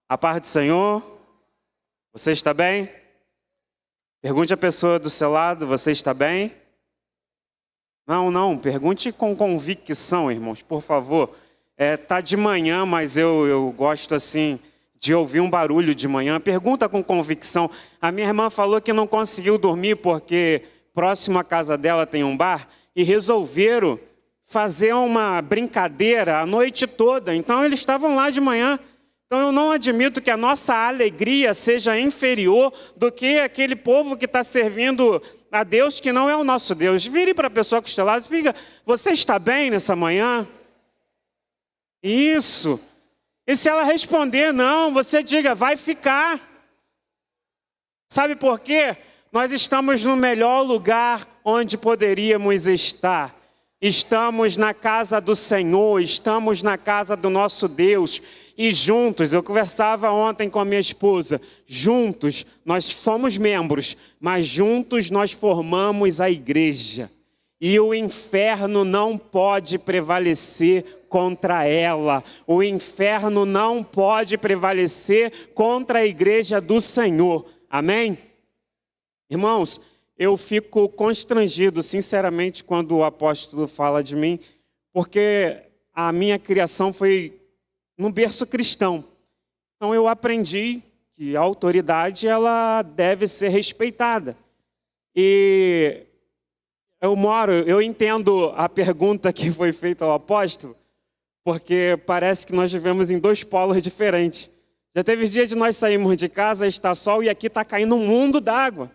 A paz do Senhor, você está bem? Pergunte à pessoa do seu lado, você está bem? Não, pergunte com convicção, irmãos, por favor. Tá de manhã, mas eu gosto assim de ouvir um barulho de manhã. Pergunta com convicção. A minha irmã falou que não conseguiu dormir porque próximo à casa dela tem um bar e resolveram fazer uma brincadeira a noite toda. Então eles estavam lá de manhã. Então eu não admito que a nossa alegria seja inferior do que aquele povo que está servindo a Deus que não é o nosso Deus. Vire para a pessoa que está lá e diga: você está bem nessa manhã? Isso. E se ela responder não, você diga: vai ficar. Sabe por quê? Nós estamos no melhor lugar onde poderíamos estar. Estamos na casa do Senhor, estamos na casa do nosso Deus. E juntos, eu conversava ontem com a minha esposa, juntos nós somos membros, mas juntos nós formamos a igreja. E o inferno não pode prevalecer contra ela. O inferno não pode prevalecer contra a igreja do Senhor. Amém? Irmãos, eu fico constrangido, sinceramente, quando o apóstolo fala de mim, porque a minha criação foi num berço cristão. Então eu aprendi que a autoridade ela deve ser respeitada. E eu entendo a pergunta que foi feita ao apóstolo, porque parece que nós vivemos em dois polos diferentes. Já teve dia de nós sairmos de casa, está sol e aqui está caindo um mundo d'água.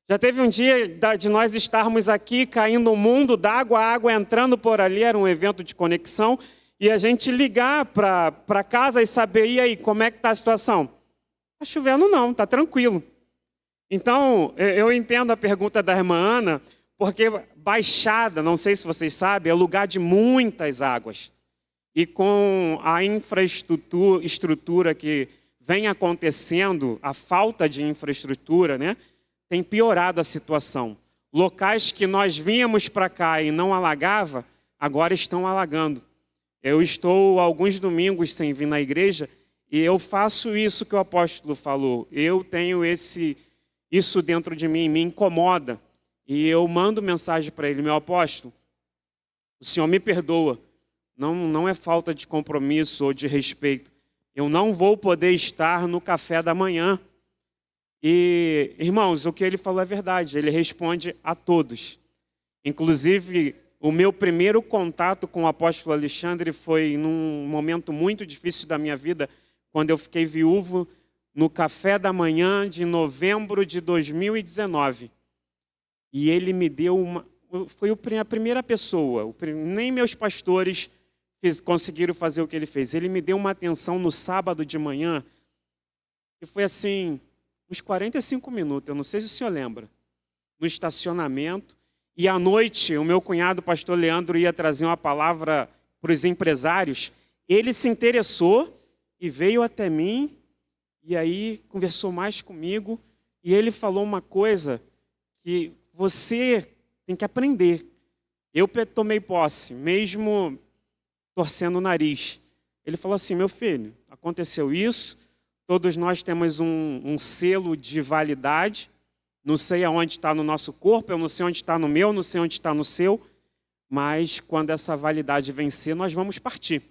Já teve um dia de nós estarmos aqui caindo um mundo d'água, a água entrando por ali, era um evento de conexão, e a gente ligar para casa e saber, e aí, como é que está a situação? Está chovendo não, está tranquilo. Então, eu entendo a pergunta da irmã Ana, porque Baixada, não sei se vocês sabem, é lugar de muitas águas. E com a infraestrutura que vem acontecendo, a falta de infraestrutura, né, tem piorado a situação. Locais que nós vínhamos para cá e não alagava, agora estão alagando. Eu estou alguns domingos sem vir na igreja e eu faço isso que o apóstolo falou. Eu tenho isso dentro de mim, me incomoda. E eu mando mensagem para ele: meu apóstolo, o senhor me perdoa. Não é falta de compromisso ou de respeito. Eu não vou poder estar no café da manhã. E, irmãos, o que ele falou é verdade. Ele responde a todos. Inclusive, o meu primeiro contato com o apóstolo Alexandre foi num momento muito difícil da minha vida, quando eu fiquei viúvo, no café da manhã de novembro de 2019. E ele me deu foi a primeira pessoa, nem meus pastores conseguiram fazer o que ele fez. Ele me deu uma atenção no sábado de manhã, que foi assim, uns 45 minutos, eu não sei se o senhor lembra, no estacionamento. E à noite, o meu cunhado, o pastor Leandro, ia trazer uma palavra para os empresários. Ele se interessou e veio até mim, e aí conversou mais comigo, e ele falou uma coisa que você tem que aprender. Eu tomei posse, mesmo torcendo o nariz. Ele falou assim: meu filho, aconteceu isso, todos nós temos um selo de validade, não sei aonde está no nosso corpo, eu não sei onde está no meu, não sei onde está no seu, mas quando essa validade vencer, nós vamos partir.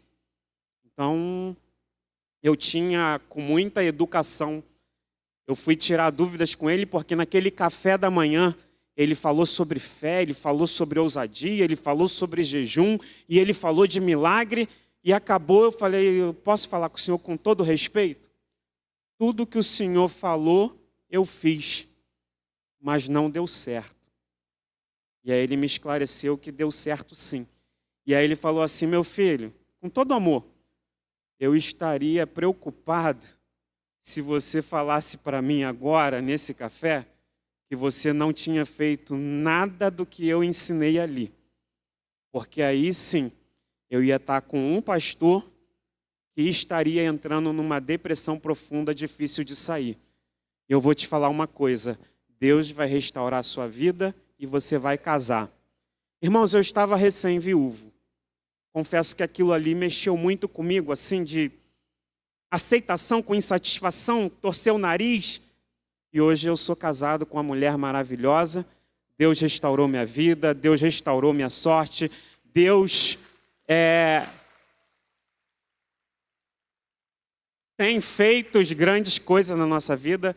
Então, eu tinha, com muita educação, eu fui tirar dúvidas com ele, porque naquele café da manhã, ele falou sobre fé, ele falou sobre ousadia, ele falou sobre jejum, e ele falou de milagre, e acabou, eu falei: eu posso falar com o senhor com todo respeito? Tudo que o senhor falou, eu fiz, mas não deu certo. E aí ele me esclareceu que deu certo sim. E aí ele falou assim: meu filho, com todo amor, eu estaria preocupado se você falasse para mim agora, nesse café, que você não tinha feito nada do que eu ensinei ali. Porque aí sim, eu ia estar com um pastor que estaria entrando numa depressão profunda, difícil de sair. Eu vou te falar uma coisa: Deus vai restaurar a sua vida e você vai casar. Irmãos, eu estava recém-viúvo. Confesso que aquilo ali mexeu muito comigo, assim, de aceitação, com insatisfação, torceu o nariz. E hoje eu sou casado com uma mulher maravilhosa. Deus restaurou minha vida, Deus restaurou minha sorte. Deus tem feito grandes coisas na nossa vida.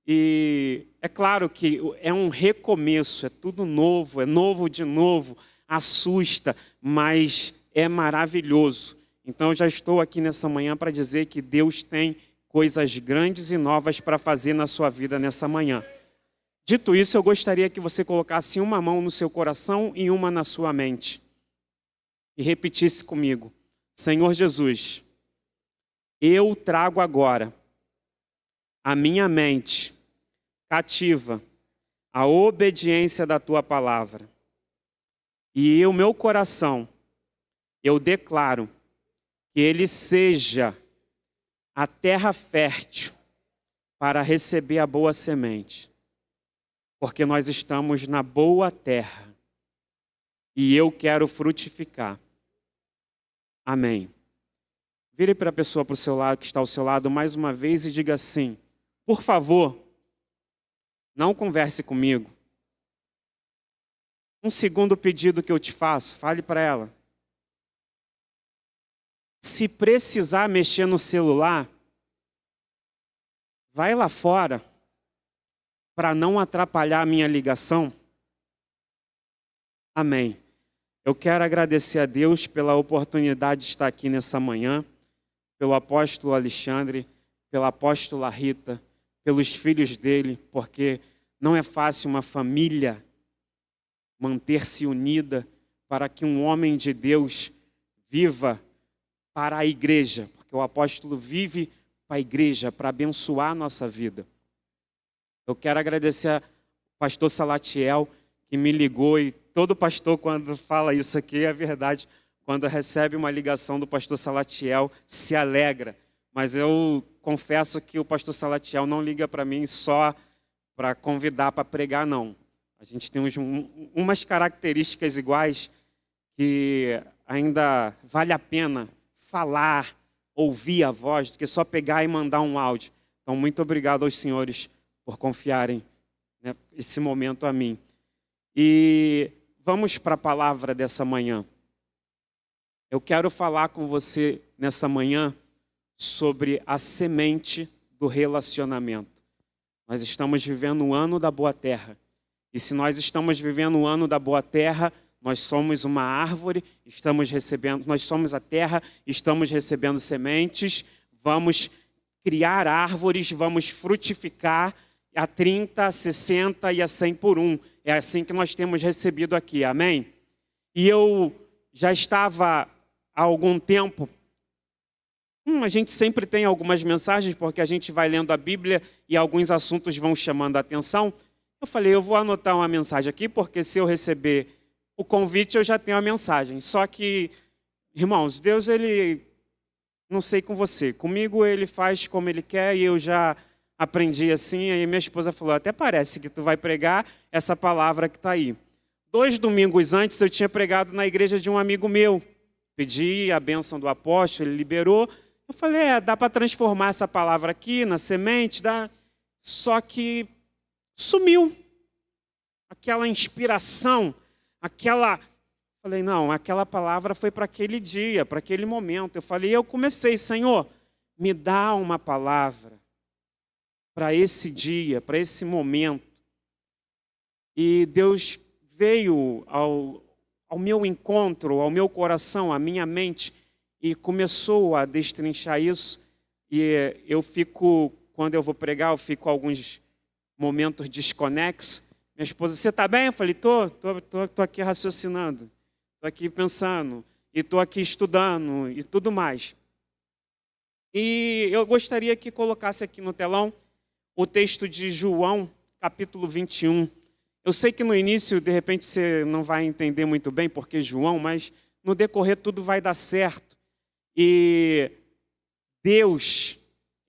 E é claro que é um recomeço, é tudo novo, é novo de novo, assusta, mas é maravilhoso. Então eu já estou aqui nessa manhã para dizer que Deus tem coisas grandes e novas para fazer na sua vida nessa manhã. Dito isso, eu gostaria que você colocasse uma mão no seu coração e uma na sua mente. E repetisse comigo: Senhor Jesus, eu trago agora a minha mente cativa à obediência da Tua palavra. E o meu coração, eu declaro que ele seja a terra fértil para receber a boa semente. Porque nós estamos na boa terra e eu quero frutificar. Amém. Vire para a pessoa para o seu lado, que está ao seu lado mais uma vez e diga assim: por favor, não converse comigo. Um segundo pedido que eu te faço, fale para ela. Se precisar mexer no celular, vai lá fora para não atrapalhar a minha ligação. Amém. Eu quero agradecer a Deus pela oportunidade de estar aqui nessa manhã, pelo apóstolo Alexandre, pela apóstola Rita, pelos filhos dele, porque não é fácil uma família manter-se unida para que um homem de Deus viva para a igreja, porque o apóstolo vive para a igreja, para abençoar a nossa vida. Eu quero agradecer ao pastor Salatiel, que me ligou, e todo pastor, quando fala isso aqui, é verdade, quando recebe uma ligação do pastor Salatiel, se alegra. Mas eu confesso que o pastor Salatiel não liga para mim só para convidar para pregar, não. A gente tem umas características iguais que ainda vale a pena falar, ouvir a voz, do que só pegar e mandar um áudio. Então, muito obrigado aos senhores por confiarem, né, esse momento a mim. E vamos para a palavra dessa manhã. Eu quero falar com você nessa manhã sobre a semente do relacionamento. Nós estamos vivendo o ano da boa terra. E se nós estamos vivendo o ano da boa terra, nós somos uma árvore, nós somos a terra, estamos recebendo sementes, vamos criar árvores, vamos frutificar a 30, a 60 e a 100 por um. É assim que nós temos recebido aqui, amém? E eu já estava há algum tempo, a gente sempre tem algumas mensagens, porque a gente vai lendo a Bíblia e alguns assuntos vão chamando a atenção. Eu falei, eu vou anotar uma mensagem aqui, porque se eu receber o convite, eu já tenho a mensagem. Só que, irmãos, Deus, ele, não sei com você, comigo ele faz como ele quer e eu já aprendi assim. Aí minha esposa falou, até parece que tu vai pregar essa palavra que está aí. 2 domingos antes eu tinha pregado na igreja de um amigo meu. Pedi a bênção do apóstolo, ele liberou. Eu falei, dá para transformar essa palavra aqui na semente, dá. Só que sumiu. Aquela inspiração, falei, não, aquela palavra foi para aquele dia, para aquele momento. Eu falei, eu comecei, Senhor, me dá uma palavra para esse dia, para esse momento. E Deus veio ao meu encontro, ao meu coração, à minha mente, e começou a destrinchar isso. E eu fico, quando eu vou pregar, eu fico alguns momentos desconexos. Minha esposa, você está bem? Eu falei, tô aqui raciocinando, estou aqui pensando, e estou aqui estudando e tudo mais. E eu gostaria que colocasse aqui no telão o texto de João, capítulo 21. Eu sei que no início, de repente, você não vai entender muito bem porque João, mas no decorrer tudo vai dar certo. E Deus,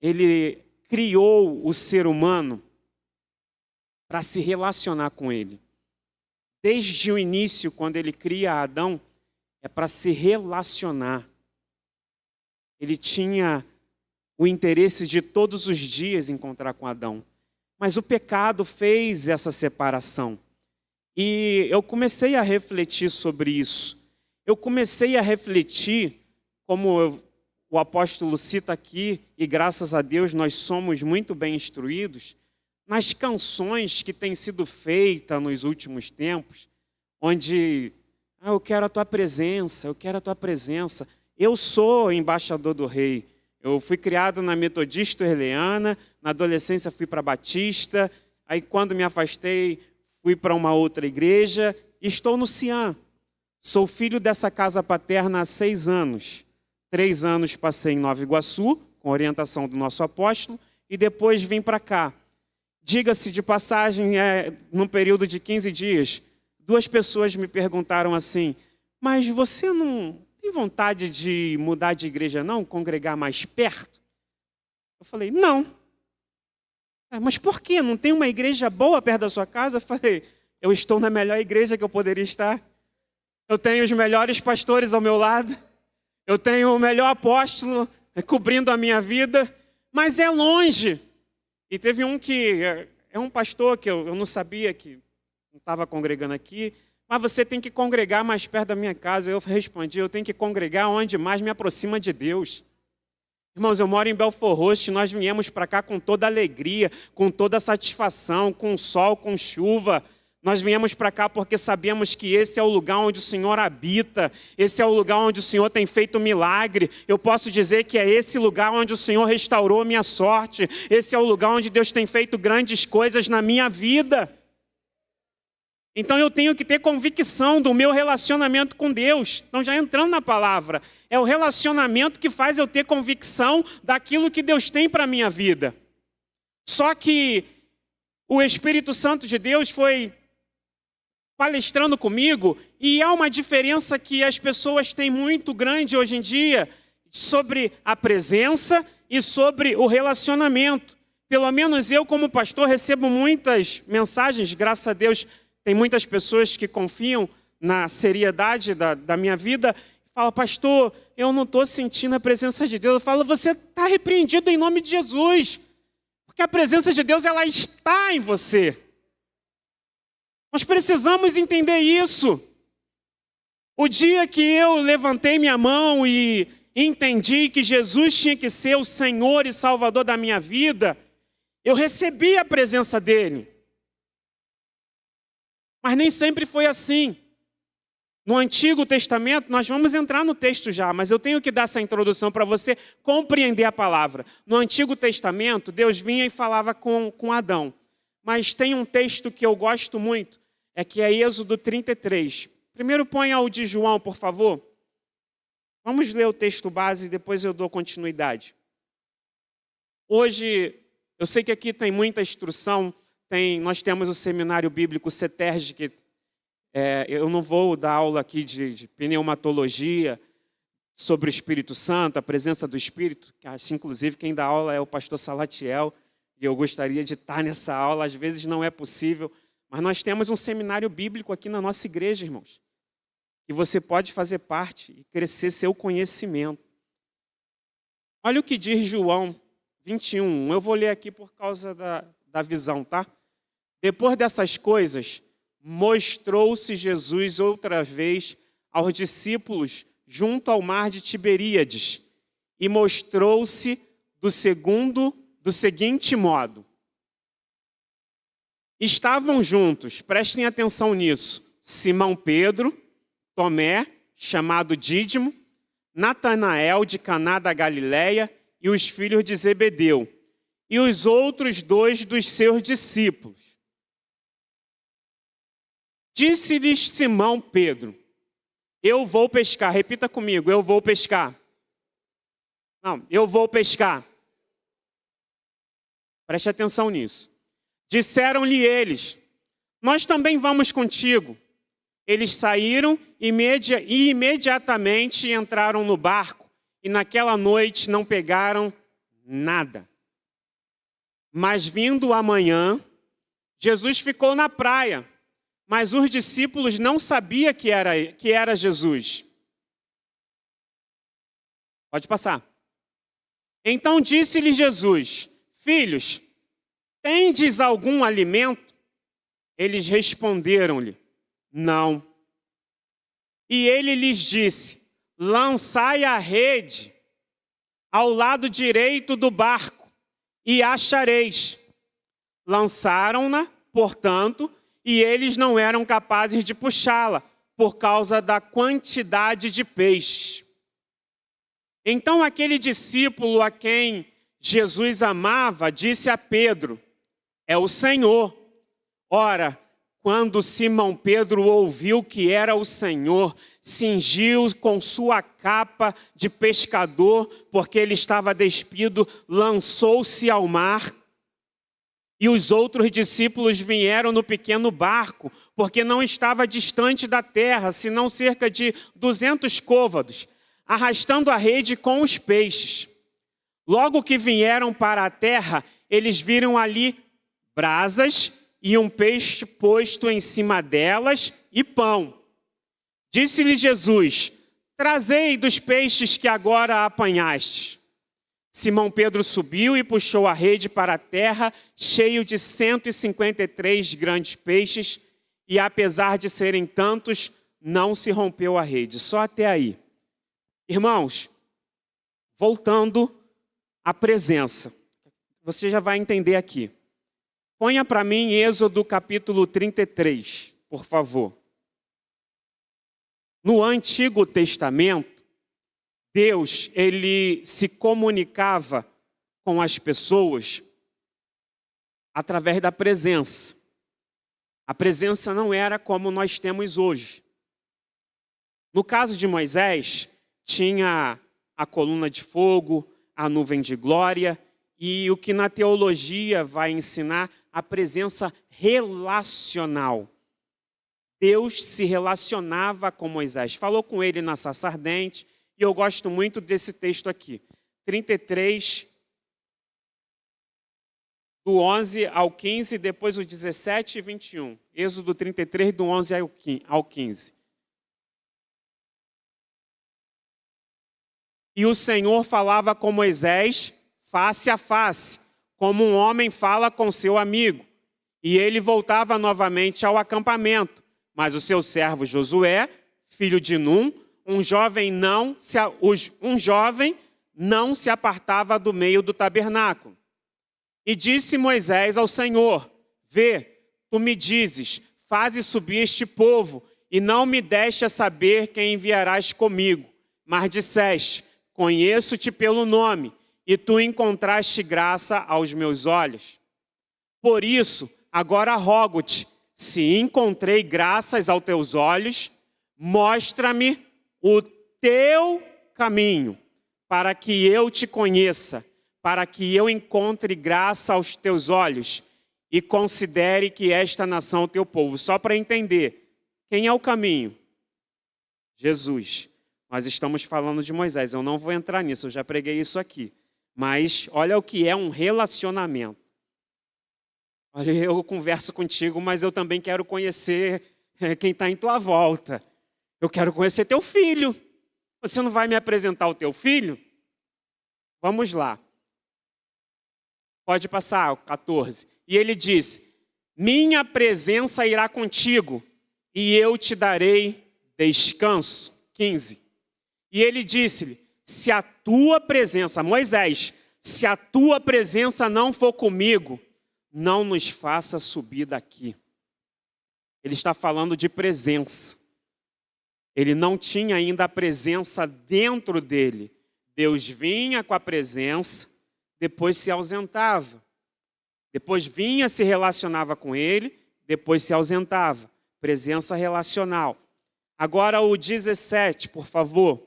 ele criou o ser humano para se relacionar com ele. Desde o início, quando ele cria Adão, é para se relacionar. Ele tinha o interesse de todos os dias encontrar com Adão. Mas o pecado fez essa separação. E eu comecei a refletir sobre isso. Eu comecei a refletir, como o apóstolo cita aqui, e graças a Deus nós somos muito bem instruídos, nas canções que têm sido feitas nos últimos tempos, onde eu quero a tua presença, eu quero a tua presença. Eu sou embaixador do rei. Eu fui criado na Metodista Orleana, na adolescência fui para a Batista, aí quando me afastei fui para uma outra igreja e estou no Cian. Sou filho dessa casa paterna há 6 anos. 3 anos passei em Nova Iguaçu, com orientação do nosso apóstolo, e depois vim para cá. Diga-se de passagem, num período de 15 dias, 2 pessoas me perguntaram assim, mas você não tem vontade de mudar de igreja não? Congregar mais perto? Eu falei, não. Mas por quê? Não tem uma igreja boa perto da sua casa? Eu falei, eu estou na melhor igreja que eu poderia estar. Eu tenho os melhores pastores ao meu lado. Eu tenho o melhor apóstolo cobrindo a minha vida. Mas é longe. E teve um que é um pastor que eu não sabia que não estava congregando aqui. Mas você tem que congregar mais perto da minha casa. Eu respondi, eu tenho que congregar onde mais me aproxima de Deus. Irmãos, eu moro em Belfort Roxo, nós viemos para cá com toda alegria, com toda satisfação, com sol, com chuva. Nós viemos para cá porque sabemos que esse é o lugar onde o Senhor habita, esse é o lugar onde o Senhor tem feito milagre. Eu posso dizer que é esse lugar onde o Senhor restaurou minha sorte, esse é o lugar onde Deus tem feito grandes coisas na minha vida. Então eu tenho que ter convicção do meu relacionamento com Deus. Então já entrando na palavra, é o relacionamento que faz eu ter convicção daquilo que Deus tem para a minha vida. Só que o Espírito Santo de Deus foi palestrando comigo e há uma diferença que as pessoas têm muito grande hoje em dia sobre a presença e sobre o relacionamento. Pelo menos eu como pastor recebo muitas mensagens, graças a Deus. Tem muitas pessoas que confiam na seriedade da minha vida e falam, pastor, eu não estou sentindo a presença de Deus. Eu falo, você está repreendido em nome de Jesus. Porque a presença de Deus, ela está em você. Nós precisamos entender isso. O dia que eu levantei minha mão e entendi que Jesus tinha que ser o Senhor e Salvador da minha vida, eu recebi a presença dEle. Mas nem sempre foi assim. No Antigo Testamento, nós vamos entrar no texto já, mas eu tenho que dar essa introdução para você compreender a palavra. No Antigo Testamento, Deus vinha e falava com Adão. Mas tem um texto que eu gosto muito, que é Êxodo 33. Primeiro ponha o de João, por favor. Vamos ler o texto base e depois eu dou continuidade. Hoje, eu sei que aqui tem muita instrução. Nós temos o seminário bíblico CETERG, que eu não vou dar aula aqui de pneumatologia sobre o Espírito Santo, a presença do Espírito, que assim, inclusive quem dá aula é o pastor Salatiel, e eu gostaria de estar nessa aula, às vezes não é possível, mas nós temos um seminário bíblico aqui na nossa igreja, irmãos, e você pode fazer parte e crescer seu conhecimento. Olha o que diz João 21, eu vou ler aqui por causa da visão, tá? Depois dessas coisas, mostrou-se Jesus outra vez aos discípulos junto ao mar de Tiberíades e mostrou-se do seguinte modo. Estavam juntos, prestem atenção nisso, Simão Pedro, Tomé, chamado Dídimo, Natanael de Caná da Galileia e os filhos de Zebedeu, e os outros 2 dos seus discípulos. Disse-lhes Simão Pedro, eu vou pescar. Repita comigo, eu vou pescar. Não, eu vou pescar. Preste atenção nisso. Disseram-lhe eles, nós também vamos contigo. Eles saíram e imediatamente entraram no barco e naquela noite não pegaram nada. Mas vindo amanhã, Jesus ficou na praia. Mas os discípulos não sabiam que era Jesus. Pode passar. Então disse-lhe Jesus: filhos, tendes algum alimento? Eles responderam-lhe: não. E ele lhes disse: lançai a rede ao lado direito do barco e achareis. Lançaram-na, portanto, e eles não eram capazes de puxá-la, por causa da quantidade de peixes. Então aquele discípulo a quem Jesus amava disse a Pedro: é o Senhor. Ora, quando Simão Pedro ouviu que era o Senhor, cingiu com sua capa de pescador, porque ele estava despido, lançou-se ao mar. E os outros discípulos vieram no pequeno barco, porque não estava distante da terra, senão cerca de 200 côvados, arrastando a rede com os peixes. Logo que vieram para a terra, eles viram ali brasas e um peixe posto em cima delas e pão. Disse-lhe Jesus: trazei dos peixes que agora apanhastes. Simão Pedro subiu e puxou a rede para a terra, cheio de 153 grandes peixes, e apesar de serem tantos, não se rompeu a rede. Só até aí. Irmãos, voltando à presença, você já vai entender aqui. Ponha para mim Êxodo capítulo 33, por favor. No Antigo Testamento, Deus, ele se comunicava com as pessoas através da presença. A presença não era como nós temos hoje. No caso de Moisés, tinha a coluna de fogo, a nuvem de glória e o que na teologia vai ensinar, a presença relacional. Deus se relacionava com Moisés, falou com ele na sarça ardente, e eu gosto muito desse texto aqui, 33, do 11 ao 15, depois o 17 e 21. Êxodo 33, do 11 ao 15. E o Senhor falava com Moisés face a face, como um homem fala com seu amigo. E ele voltava novamente ao acampamento. Mas o seu servo Josué, filho de Num, um jovem não se apartava do meio do tabernáculo. E disse Moisés ao Senhor: vê, tu me dizes, faze subir este povo, e não me deste a saber quem enviarás comigo. Mas disseste: conheço-te pelo nome, e tu encontraste graça aos meus olhos. Por isso, agora rogo-te, se encontrei graças aos teus olhos, mostra-me o teu caminho, para que eu te conheça, para que eu encontre graça aos teus olhos e considere que esta nação é o teu povo. Só para entender, quem é o caminho? Jesus. Nós estamos falando de Moisés, eu não vou entrar nisso, eu já preguei isso aqui. Mas olha o que é um relacionamento. Olha, eu converso contigo, mas eu também quero conhecer quem está em tua volta. Eu quero conhecer teu filho. Você não vai me apresentar o teu filho? Vamos lá. Pode passar, o 14. E ele disse: minha presença irá contigo, e eu te darei descanso. 15. E ele disse-lhe: se a tua presença, Moisés, se a tua presença não for comigo, não nos faça subir daqui. Ele está falando de presença. Ele não tinha ainda a presença dentro dele. Deus vinha com a presença, depois se ausentava. Depois vinha, se relacionava com ele, depois se ausentava. Presença relacional. Agora o 17, por favor.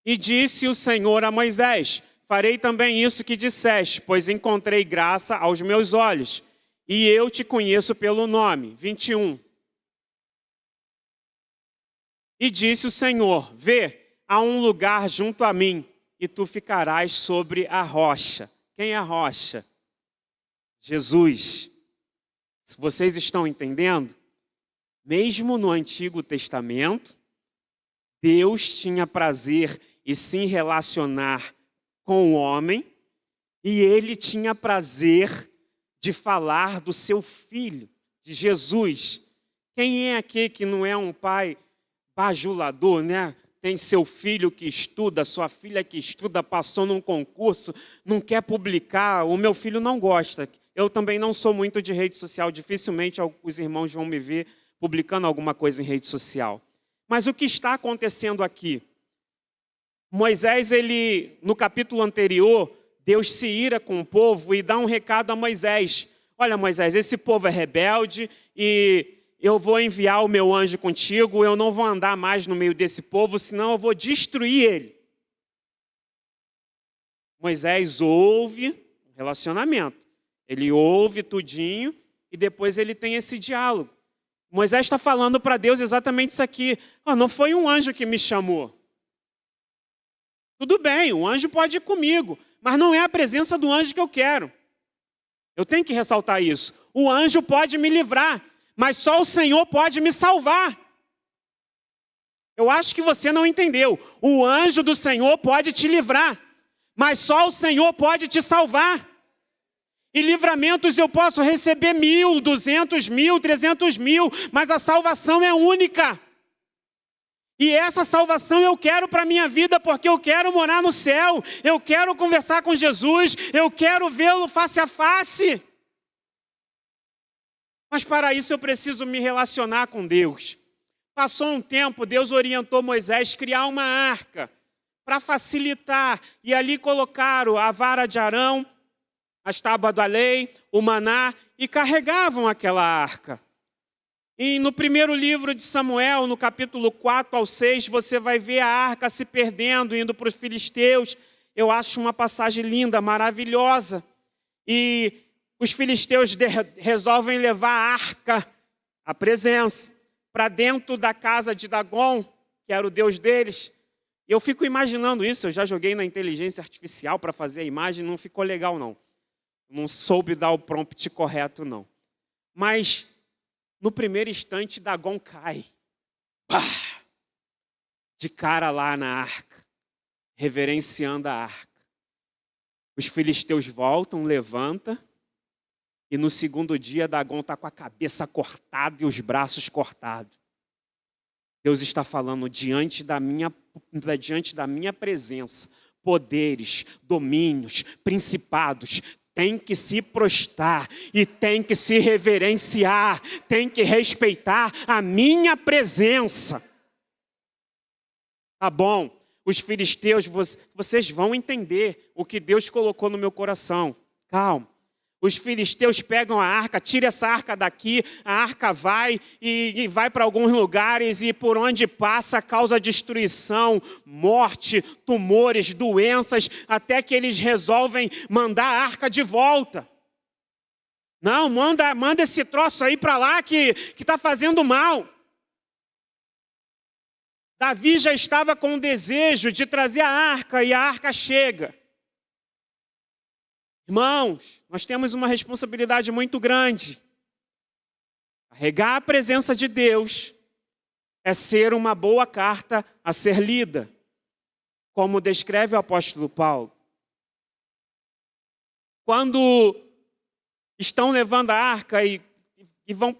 E disse o Senhor a Moisés: farei também isso que disseste, pois encontrei graça aos meus olhos, e eu te conheço pelo nome. 21. E disse o Senhor: vê, há um lugar junto a mim, e tu ficarás sobre a rocha. Quem é a rocha? Jesus. Se vocês estão entendendo, mesmo no Antigo Testamento, Deus tinha prazer em se relacionar com o homem, e ele tinha prazer de falar do seu filho, de Jesus. Quem é aqui que não é um pai bajulador, né? Tem seu filho que estuda, sua filha que estuda, passou num concurso, não quer publicar. O meu filho não gosta. Eu também não sou muito de rede social. Dificilmente os irmãos vão me ver publicando alguma coisa em rede social. Mas o que está acontecendo aqui? Moisés, no capítulo anterior, Deus se ira com o povo e dá um recado a Moisés. Olha, Moisés, esse povo é rebelde e eu vou enviar o meu anjo contigo, eu não vou andar mais no meio desse povo, senão eu vou destruir ele. Moisés ouve o relacionamento. Ele ouve tudinho e depois ele tem esse diálogo. Moisés está falando para Deus exatamente isso aqui. Não foi um anjo que me chamou. Tudo bem, o anjo pode ir comigo, mas não é a presença do anjo que eu quero. Eu tenho que ressaltar isso. O anjo pode me livrar, mas só o Senhor pode me salvar. Eu acho que você não entendeu. O anjo do Senhor pode te livrar, mas só o Senhor pode te salvar. E livramentos eu posso receber 1.000, 200 mil, 300 mil, mas a salvação é única. E essa salvação eu quero para a minha vida, porque eu quero morar no céu, eu quero conversar com Jesus, eu quero vê-lo face a face. Mas para isso eu preciso me relacionar com Deus. Passou um tempo, Deus orientou Moisés a criar uma arca para facilitar. E ali colocaram a vara de Arão, as tábuas da lei, o maná, e carregavam aquela arca. E no primeiro livro de Samuel, no capítulo 4 ao 6, você vai ver a arca se perdendo, indo para os filisteus. Eu acho uma passagem linda, maravilhosa. E os filisteus resolvem levar a arca, a presença, para dentro da casa de Dagon, que era o deus deles. Eu fico imaginando isso, eu já joguei na inteligência artificial para fazer a imagem, não ficou legal não. Não soube dar o prompt correto não. Mas no primeiro instante Dagon cai. De cara lá na arca, reverenciando a arca. Os filisteus voltam, levantam. E no segundo dia, Dagon está com a cabeça cortada e os braços cortados. Deus está falando, diante da minha presença, poderes, domínios, principados, tem que se prostrar e tem que se reverenciar, tem que respeitar a minha presença. Tá bom, os filisteus, vocês vão entender o que Deus colocou no meu coração. Calma. Os filisteus pegam a arca, tira essa arca daqui, a arca vai e vai para alguns lugares e por onde passa causa destruição, morte, tumores, doenças, até que eles resolvem mandar a arca de volta. Não, manda esse troço aí para lá que está fazendo mal. Davi já estava com o desejo de trazer a arca e a arca chega. Irmãos, nós temos uma responsabilidade muito grande. Carregar a presença de Deus é ser uma boa carta a ser lida, como descreve o apóstolo Paulo. Quando estão levando a arca e vão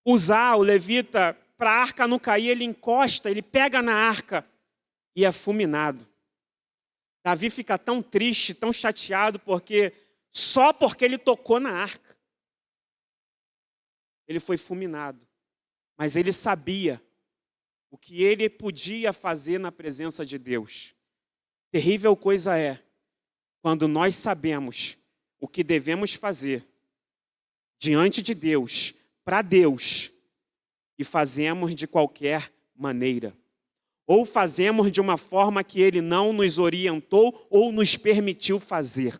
usar o levita, para a arca não cair, ele encosta, ele pega na arca e é fulminado. Davi fica tão triste, tão chateado, só porque ele tocou na arca. Ele foi fulminado. Mas ele sabia o que ele podia fazer na presença de Deus. Terrível coisa é quando nós sabemos o que devemos fazer diante de Deus, para Deus, e fazemos de qualquer maneira. Ou fazemos de uma forma que Ele não nos orientou ou nos permitiu fazer.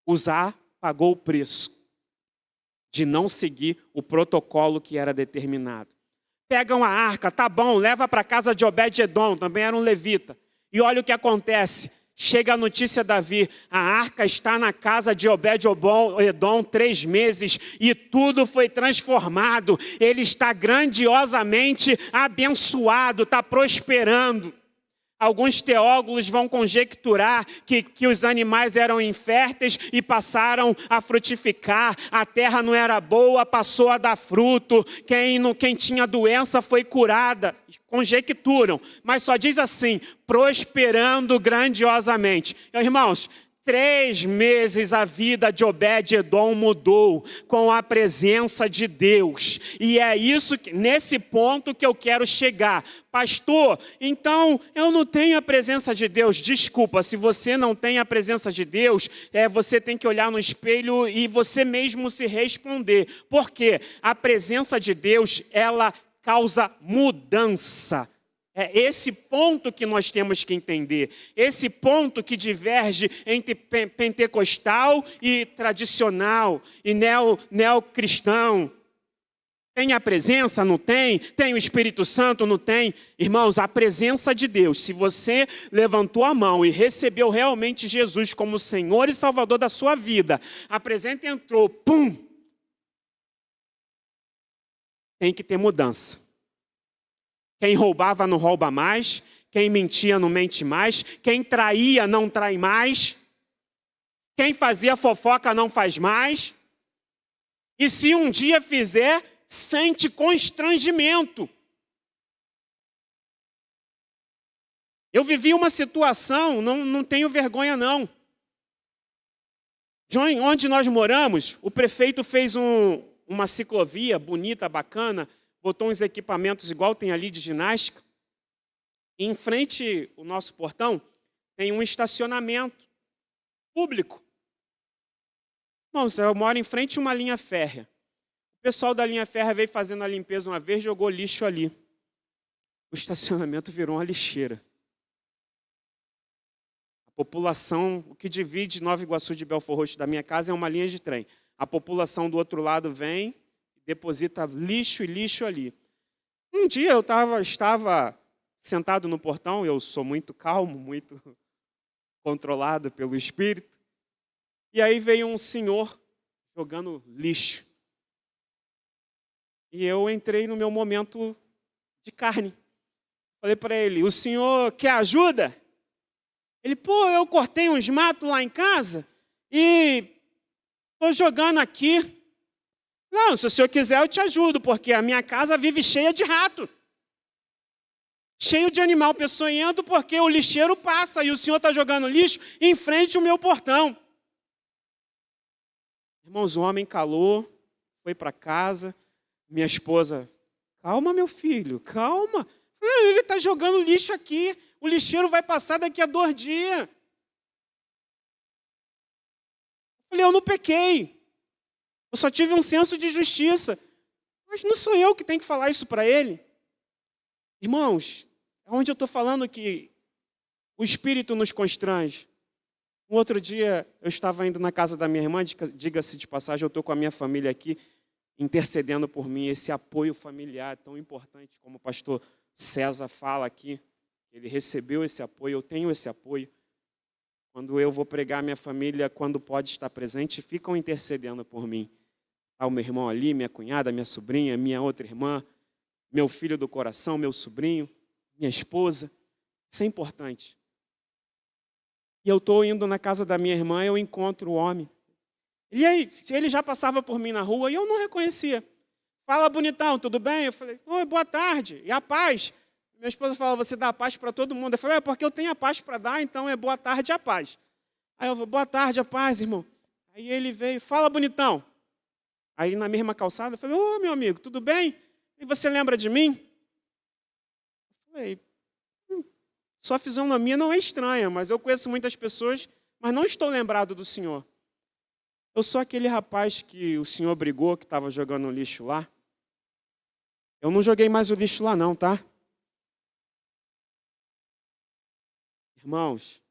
Uzá pagou o preço de não seguir o protocolo que era determinado. Pegam a arca, tá bom, leva para a casa de Obed-Edom, também era um levita. E olha o que acontece. Chega a notícia, Davi, a arca está na casa de Obed-Edom 3 meses e tudo foi transformado. Ele está grandiosamente abençoado, está prosperando. Alguns teólogos vão conjecturar que os animais eram inférteis e passaram a frutificar. A terra não era boa, passou a dar fruto. Quem tinha doença foi curada. Conjecturam, mas só diz assim, prosperando grandiosamente. Irmãos, 3 meses a vida de Obed-Edom mudou com a presença de Deus. E é isso, nesse ponto que eu quero chegar. Pastor, então eu não tenho a presença de Deus. Desculpa, se você não tem a presença de Deus, você tem que olhar no espelho e você mesmo se responder. Por quê? A presença de Deus, ela causa mudança. É esse ponto que nós temos que entender. Esse ponto que diverge entre pentecostal e tradicional e neocristão. Tem a presença? Não tem? Tem o Espírito Santo? Não tem? Irmãos, a presença de Deus, se você levantou a mão e recebeu realmente Jesus como Senhor e Salvador da sua vida, a presença entrou, pum! Tem que ter mudança. Quem roubava não rouba mais, quem mentia não mente mais, quem traía não trai mais, quem fazia fofoca não faz mais. E se um dia fizer, sente constrangimento. Eu vivi uma situação, não tenho vergonha não. Onde nós moramos, o prefeito fez uma ciclovia bonita, bacana, botou uns equipamentos igual tem ali de ginástica. E em frente ao nosso portão tem um estacionamento público. Irmãos, eu moro em frente a uma linha férrea. O pessoal da linha férrea veio fazendo a limpeza uma vez, jogou lixo ali. O estacionamento virou uma lixeira. A população, o que divide Nova Iguaçu de Belford Roxo da minha casa é uma linha de trem. A população do outro lado vem, deposita lixo e lixo ali. Um dia eu estava sentado no portão, eu sou muito calmo, muito controlado pelo Espírito, e aí veio um senhor jogando lixo. E eu entrei no meu momento de carne. Falei para ele, o senhor quer ajuda? Ele, eu cortei uns matos lá em casa e estou jogando aqui. Não, se o senhor quiser eu te ajudo, porque a minha casa vive cheia de rato. Cheio de animal peçonhento, porque o lixeiro passa e o senhor está jogando lixo em frente ao meu portão. Irmãos, o homem calou, foi para casa. Minha esposa, calma meu filho, calma. Ele está jogando lixo aqui, o lixeiro vai passar daqui a 2 dias. Eu falei, eu não pequei. Eu só tive um senso de justiça. Mas não sou eu que tenho que falar isso para ele. Irmãos, é onde eu estou falando que o Espírito nos constrange. Um outro dia, eu estava indo na casa da minha irmã, diga-se de passagem, eu estou com a minha família aqui, intercedendo por mim, esse apoio familiar tão importante, como o pastor César fala aqui. Ele recebeu esse apoio, eu tenho esse apoio. Quando eu vou pregar, minha família, quando pode estar presente, ficam intercedendo por mim. Está o meu irmão ali, minha cunhada, minha sobrinha, minha outra irmã, meu filho do coração, meu sobrinho, minha esposa. Isso é importante. E eu estou indo na casa da minha irmã, eu encontro o homem. E aí, ele já passava por mim na rua e eu não reconhecia. Fala, bonitão, tudo bem? Eu falei, oi, boa tarde, e a paz? Minha esposa fala, você dá a paz para todo mundo. Eu falei, é porque eu tenho a paz para dar, então é boa tarde, a paz. Aí eu falei, boa tarde, a paz, irmão. Aí ele veio, fala, bonitão. Aí na mesma calçada, eu falei, ô, meu amigo, tudo bem? E você lembra de mim? Eu falei, sua fisionomia não é estranha, mas eu conheço muitas pessoas, mas não estou lembrado do senhor. Eu sou aquele rapaz que o senhor brigou, que estava jogando lixo lá. Eu não joguei mais o lixo lá não, tá? Irmãos,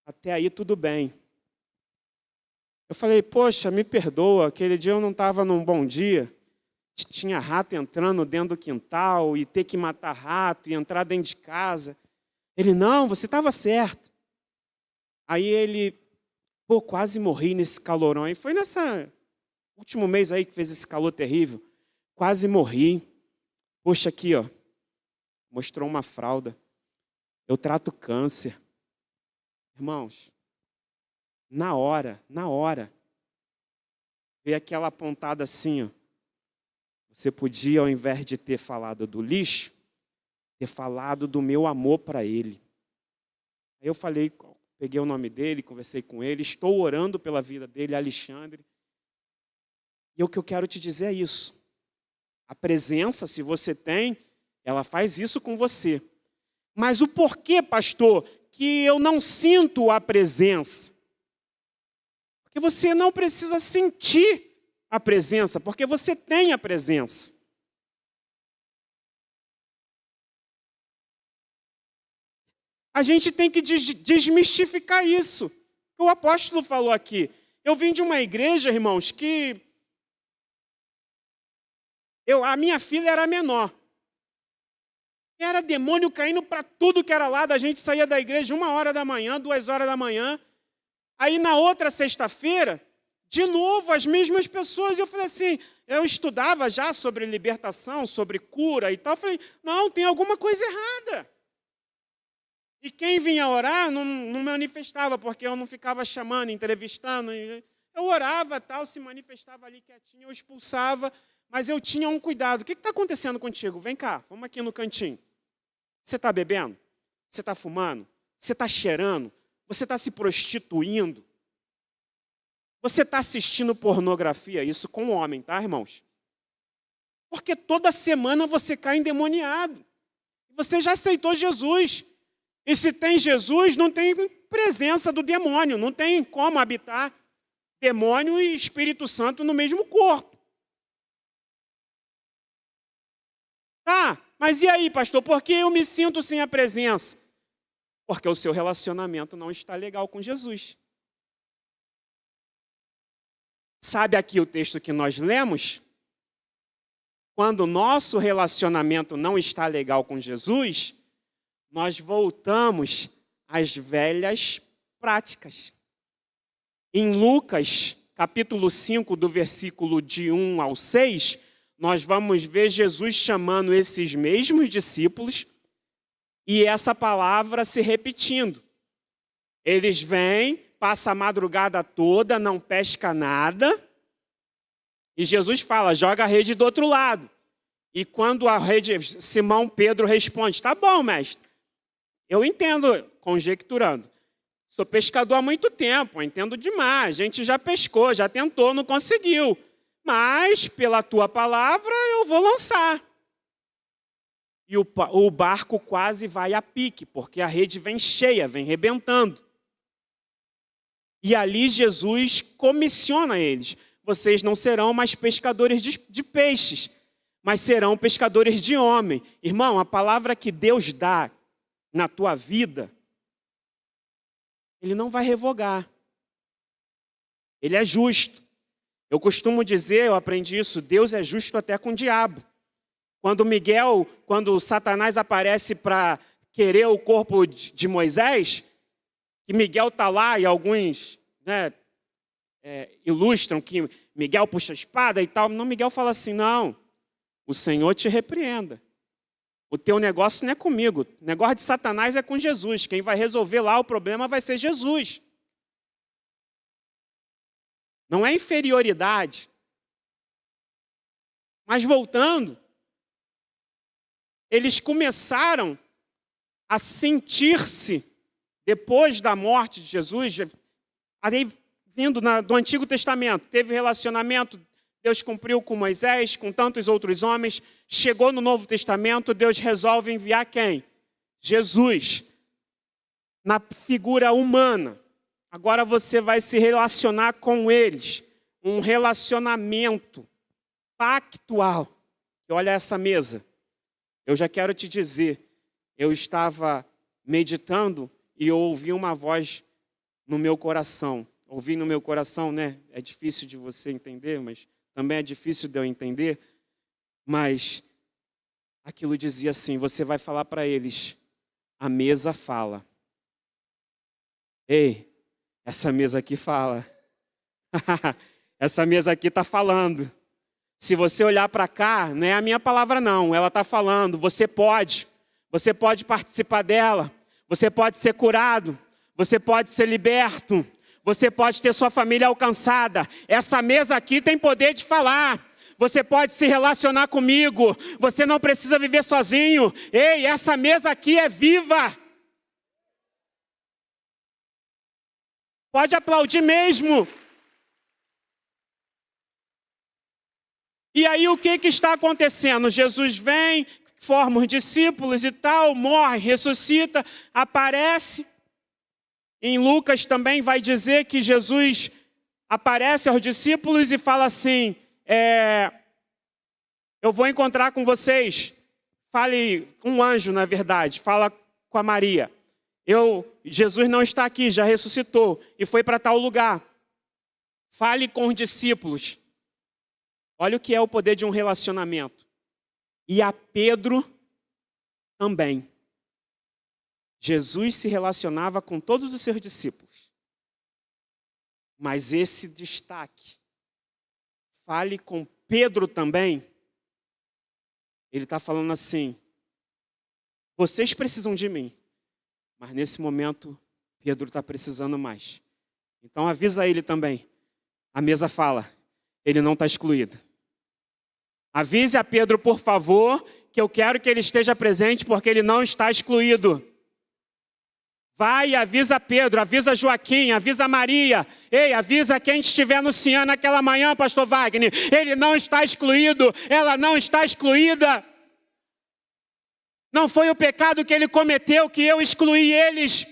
até aí tudo bem. Eu falei, poxa, me perdoa, aquele dia eu não estava num bom dia. Tinha rato entrando dentro do quintal e ter que matar rato e entrar dentro de casa. Ele, não, você estava certo. Aí ele, quase morri nesse calorão. E foi nesse último mês aí que fez esse calor terrível. Quase morri. Poxa, aqui, ó. mostrou uma fralda. Eu trato câncer. Irmãos, na hora, veio aquela pontada assim, ó. Você podia, ao invés de ter falado do lixo, ter falado do meu amor para ele. Aí eu falei, peguei o nome dele, conversei com ele, estou orando pela vida dele, Alexandre. E o que eu quero te dizer é isso. A presença, se você tem, ela faz isso com você. Mas o porquê, pastor, que eu não sinto a presença? Porque você não precisa sentir a presença, porque você tem a presença. A gente tem que desmistificar isso. O apóstolo falou aqui. Eu vim de uma igreja, irmãos, que a minha filha era menor. Era demônio caindo para tudo que era lado. A gente saía da igreja 1h da manhã, 2h da manhã. Aí na outra sexta-feira, de novo, as mesmas pessoas. Eu falei assim, eu estudava já sobre libertação, sobre cura e tal. Eu falei, não, tem alguma coisa errada. E quem vinha orar não manifestava, porque eu não ficava chamando, entrevistando. Eu orava, tal, se manifestava ali quietinho, eu expulsava, mas eu tinha um cuidado. O que está acontecendo contigo? Vem cá, vamos aqui no cantinho. Você está bebendo? Você está fumando? Você está cheirando? Você está se prostituindo? Você está assistindo pornografia? Isso com homem, tá, irmãos? Porque toda semana você cai endemoniado. Você já aceitou Jesus. E se tem Jesus, não tem presença do demônio. Não tem como habitar demônio e Espírito Santo no mesmo corpo. Tá, mas e aí, pastor? Por que eu me sinto sem a presença? Porque o seu relacionamento não está legal com Jesus. Sabe aqui o texto que nós lemos? Quando o nosso relacionamento não está legal com Jesus, nós voltamos às velhas práticas. Em Lucas, capítulo 5, do versículo de 1 ao 6, nós vamos ver Jesus chamando esses mesmos discípulos e essa palavra se repetindo. Eles vêm, passam a madrugada toda, não pesca nada, e Jesus fala, joga a rede do outro lado. E quando a rede, Simão Pedro responde, tá bom, mestre, eu entendo, conjecturando. Sou pescador há muito tempo, entendo demais. A gente já pescou, já tentou, não conseguiu. Mas, pela tua palavra, eu vou lançar. E o barco quase vai a pique, porque a rede vem cheia, vem rebentando. E ali Jesus comissiona eles. Vocês não serão mais pescadores de peixes, mas serão pescadores de homem. Irmão, a palavra que Deus dá na tua vida, Ele não vai revogar. Ele é justo. Eu costumo dizer, eu aprendi isso, Deus é justo até com o diabo. Quando Satanás aparece para querer o corpo de Moisés, que Miguel está lá e alguns ilustram que Miguel puxa a espada e tal, não, Miguel fala assim, não, o Senhor te repreenda. O teu negócio não é comigo. O negócio de Satanás é com Jesus. Quem vai resolver lá o problema vai ser Jesus. Não é inferioridade. Mas voltando, eles começaram a sentir-se, depois da morte de Jesus, vindo do Antigo Testamento, teve relacionamento, Deus cumpriu com Moisés, com tantos outros homens. Chegou no Novo Testamento, Deus resolve enviar quem? Jesus. Na figura humana. Agora você vai se relacionar com eles. Um relacionamento pactual. E olha essa mesa. Eu já quero te dizer, eu estava meditando e eu ouvi uma voz no meu coração. Ouvi no meu coração, né? É difícil de você entender, mas também é difícil de eu entender, mas aquilo dizia assim, você vai falar para eles, a mesa fala. Ei, essa mesa aqui fala. Essa mesa aqui está falando. Se você olhar para cá, não é a minha palavra não, ela está falando, você pode. Você pode participar dela. Você pode ser curado. Você pode ser liberto. Você pode ter sua família alcançada. Essa mesa aqui tem poder de falar. Você pode se relacionar comigo. Você não precisa viver sozinho. Ei, essa mesa aqui é viva. Pode aplaudir mesmo. E aí o que está acontecendo? Jesus vem, forma os discípulos e tal, morre, ressuscita, aparece. Em Lucas também vai dizer que Jesus aparece aos discípulos e fala assim, eu vou encontrar com vocês. Fale, um anjo na verdade, fala com a Maria. Jesus não está aqui, já ressuscitou e foi para tal lugar. Fale com os discípulos. Olha o que é o poder de um relacionamento. E a Pedro também. Jesus se relacionava com todos os seus discípulos. Mas esse destaque, fale com Pedro também, ele está falando assim, vocês precisam de mim, mas nesse momento Pedro está precisando mais. Então avisa ele também. A mesa fala, ele não está excluído. Avise a Pedro, por favor, que eu quero que ele esteja presente, porque ele não está excluído. Vai e avisa Pedro, avisa Joaquim, avisa Maria. Ei, avisa quem estiver no Cian naquela manhã, pastor Wagner. Ele não está excluído, ela não está excluída. Não foi o pecado que ele cometeu que eu excluí eles.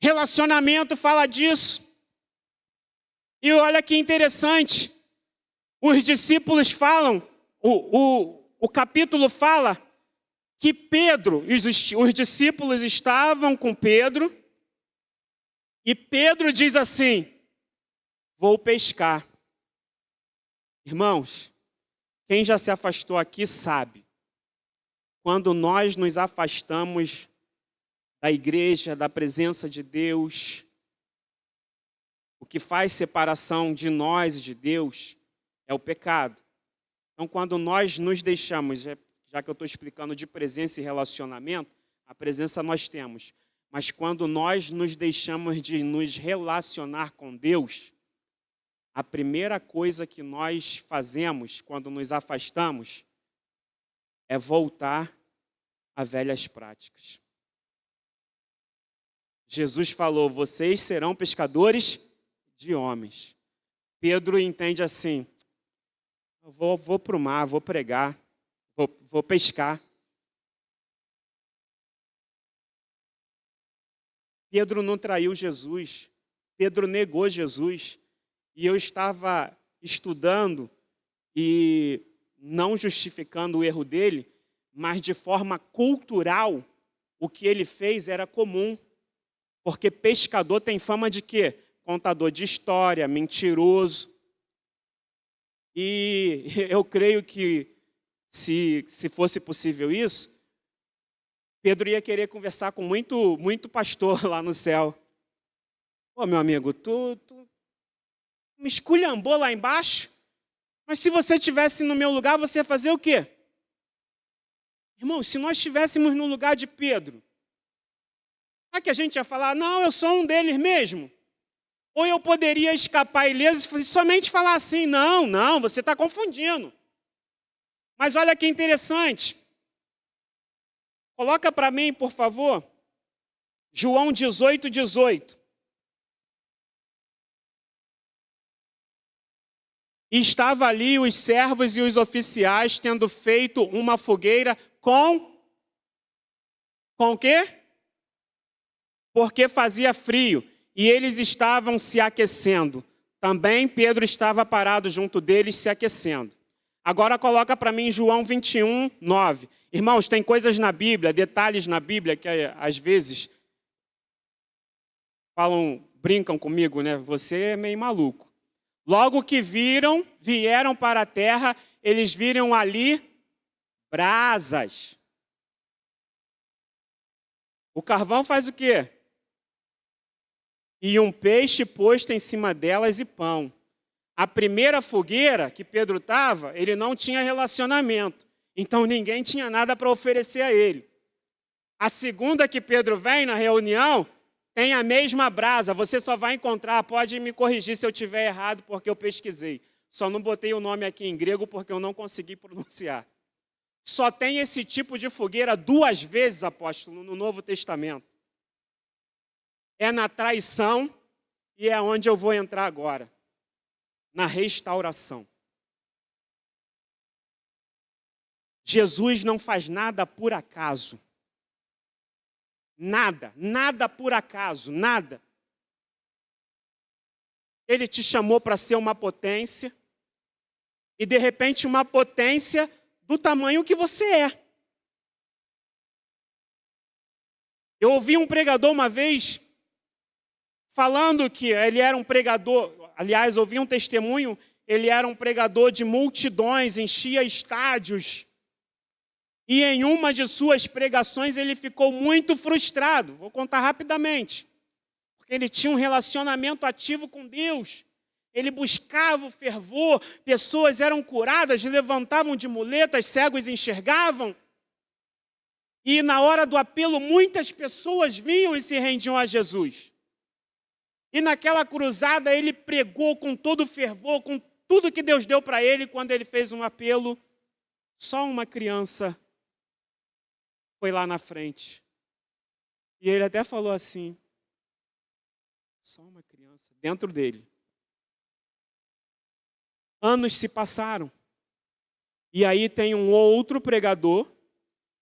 Relacionamento fala disso. E olha que interessante. Os discípulos falam, o capítulo fala que Pedro, os discípulos estavam com Pedro, e Pedro diz assim, vou pescar. Irmãos, quem já se afastou aqui sabe, quando nós nos afastamos da igreja, da presença de Deus, o que faz separação de nós e de Deus é o pecado. Então, quando nós nos deixamos, já que eu estou explicando de presença e relacionamento, a presença nós temos. Mas quando nós nos deixamos de nos relacionar com Deus, a primeira coisa que nós fazemos quando nos afastamos é voltar a velhas práticas. Jesus falou, vocês serão pescadores de homens. Pedro entende assim, eu vou para o mar, vou pregar, vou pescar. Pedro não traiu Jesus, Pedro negou Jesus. E eu estava estudando e não justificando o erro dele, mas de forma cultural, o que ele fez era comum. Porque pescador tem fama de quê? Contador de história, mentiroso. E eu creio que, se fosse possível isso, Pedro ia querer conversar com muito pastor lá no céu. Ô, meu amigo, tu me esculhambou lá embaixo, mas se você estivesse no meu lugar, você ia fazer o quê? Irmão, se nós estivéssemos no lugar de Pedro, será que a gente ia falar, não, eu sou um deles mesmo? Ou eu poderia escapar ileso e somente falar assim, não, você está confundindo. Mas olha que interessante. Coloca para mim, por favor, João 18:18. E estava ali os servos e os oficiais tendo feito uma fogueira com o quê? Porque fazia frio. E eles estavam se aquecendo. Também Pedro estava parado junto deles se aquecendo. Agora coloca para mim João 21:9. Irmãos, tem coisas na Bíblia, detalhes na Bíblia que às vezes brincam comigo, né? Você é meio maluco. Logo que vieram para a terra, eles viram ali brasas. O carvão faz o quê? E um peixe posto em cima delas e pão. A primeira fogueira que Pedro estava, ele não tinha relacionamento. Então ninguém tinha nada para oferecer a ele. A segunda que Pedro vem na reunião tem a mesma brasa. Você só vai encontrar, pode me corrigir se eu estiver errado, porque eu pesquisei. Só não botei o nome aqui em grego porque eu não consegui pronunciar. Só tem esse tipo de fogueira 2 vezes, apóstolo, no Novo Testamento. É na traição e é onde eu vou entrar agora. Na restauração. Jesus não faz nada por acaso. Nada por acaso, nada. Ele te chamou para ser uma potência e de repente uma potência do tamanho que você é. Eu ouvi um pregador uma vez falando que ele era um pregador, aliás, ouvi um testemunho, ele era um pregador de multidões, enchia estádios. E em uma de suas pregações ele ficou muito frustrado. Vou contar rapidamente. Porque ele tinha um relacionamento ativo com Deus. Ele buscava o fervor, pessoas eram curadas, levantavam de muletas, cegos enxergavam. E na hora do apelo, muitas pessoas vinham e se rendiam a Jesus. E naquela cruzada ele pregou com todo o fervor, com tudo que Deus deu para ele. Quando ele fez um apelo, só uma criança foi lá na frente. E ele até falou assim, só uma criança, dentro dele. Anos se passaram. E aí tem um outro pregador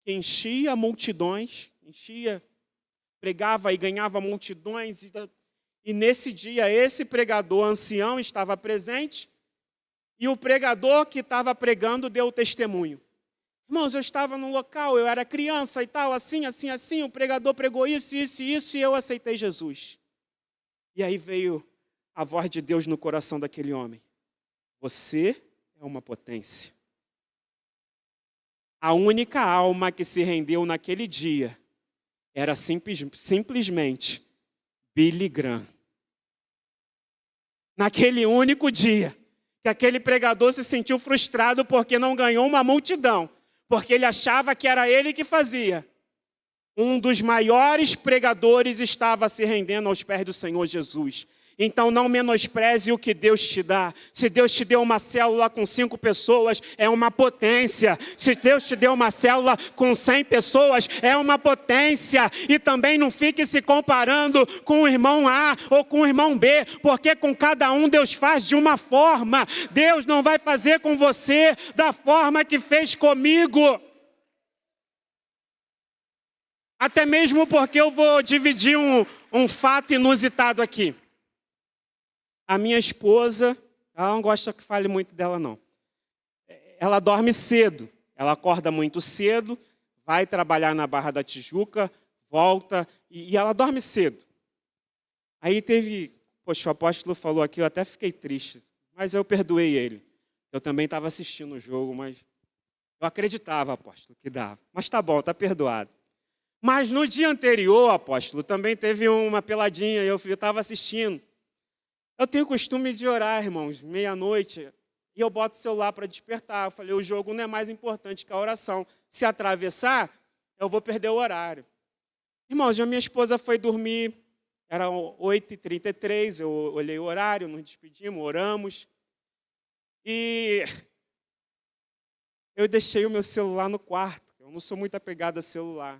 que enchia multidões, pregava e ganhava multidões. E nesse dia, esse pregador ancião estava presente e o pregador que estava pregando deu testemunho. Irmãos, eu estava no local, eu era criança e tal, assim, o pregador pregou isso, e eu aceitei Jesus. E aí veio a voz de Deus no coração daquele homem. Você é uma potência. A única alma que se rendeu naquele dia era simplesmente Billy Graham. Naquele único dia, que aquele pregador se sentiu frustrado porque não ganhou uma multidão, porque ele achava que era ele que fazia. Um dos maiores pregadores estava se rendendo aos pés do Senhor Jesus. Então não menospreze o que Deus te dá. Se Deus te deu uma célula com 5 pessoas, é uma potência. Se Deus te deu uma célula com 100 pessoas, é uma potência. E também não fique se comparando com o irmão A ou com o irmão B, porque com cada um Deus faz de uma forma. Deus não vai fazer com você da forma que fez comigo. Até mesmo porque eu vou dividir um fato inusitado aqui. A minha esposa, ela não gosta que fale muito dela, não. Ela dorme cedo, ela acorda muito cedo, vai trabalhar na Barra da Tijuca, volta, e ela dorme cedo. Aí o apóstolo falou aqui, eu até fiquei triste, mas eu perdoei ele. Eu também estava assistindo o jogo, mas eu acreditava, apóstolo, que dava. Mas tá bom, tá perdoado. Mas no dia anterior, apóstolo, também teve uma peladinha, eu estava assistindo. Eu tenho costume de orar, irmãos, meia-noite, e eu boto o celular para despertar. Eu falei, o jogo não é mais importante que a oração. Se atravessar, eu vou perder o horário. Irmãos, a minha esposa foi dormir, era 8h33, eu olhei o horário, nos despedimos, oramos. E eu deixei o meu celular no quarto. Eu não sou muito apegado a celular.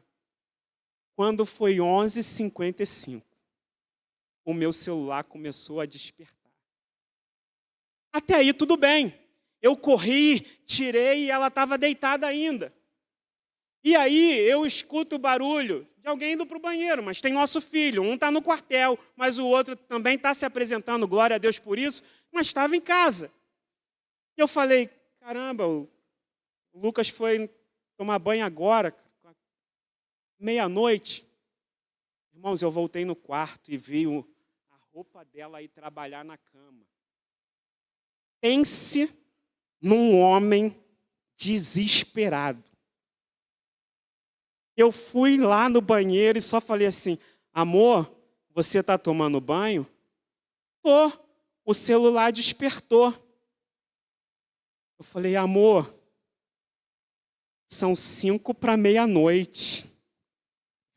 Quando foi 11h55, o meu celular começou a despertar. Até aí tudo bem. Eu corri, tirei e ela estava deitada ainda. E aí eu escuto o barulho de alguém indo para o banheiro, mas tem nosso filho. Um está no quartel, mas o outro também está se apresentando, glória a Deus por isso, mas estava em casa. E eu falei, caramba, o Lucas foi tomar banho agora, meia-noite. Irmãos, eu voltei no quarto e vi a roupa dela ir trabalhar na cama. Pense num homem desesperado. Eu fui lá no banheiro e só falei assim, amor, você está tomando banho? Tô. O celular despertou. Eu falei, amor, São 5 para meia-noite.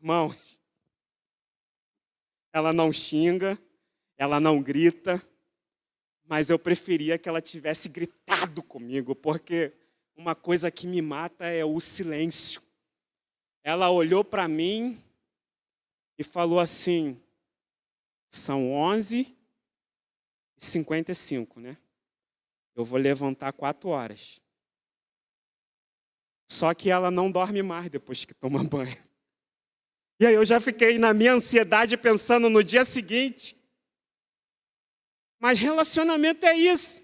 Irmãos, ela não xinga, ela não grita, mas eu preferia que ela tivesse gritado comigo, porque uma coisa que me mata é o silêncio. Ela olhou para mim e falou assim, são 11h55, né? Eu vou levantar 4 horas. Só que ela não dorme mais depois que toma banho. E aí eu já fiquei na minha ansiedade pensando no dia seguinte. Mas relacionamento é isso.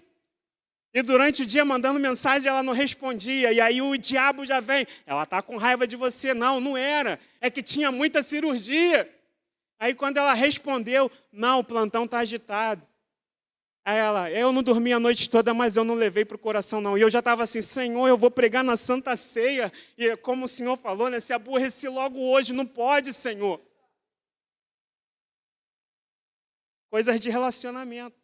E durante o dia mandando mensagem ela não respondia. E aí o diabo já vem. Ela está com raiva de você. Não, não era. É que tinha muita cirurgia. Aí quando ela respondeu, não, o plantão está agitado. Aí ela, eu não dormi a noite toda, mas eu não levei para o coração não. E eu já estava assim, Senhor, eu vou pregar na Santa Ceia. E como o Senhor falou, né, se aborreci logo hoje, não pode, Senhor. Coisas de relacionamento.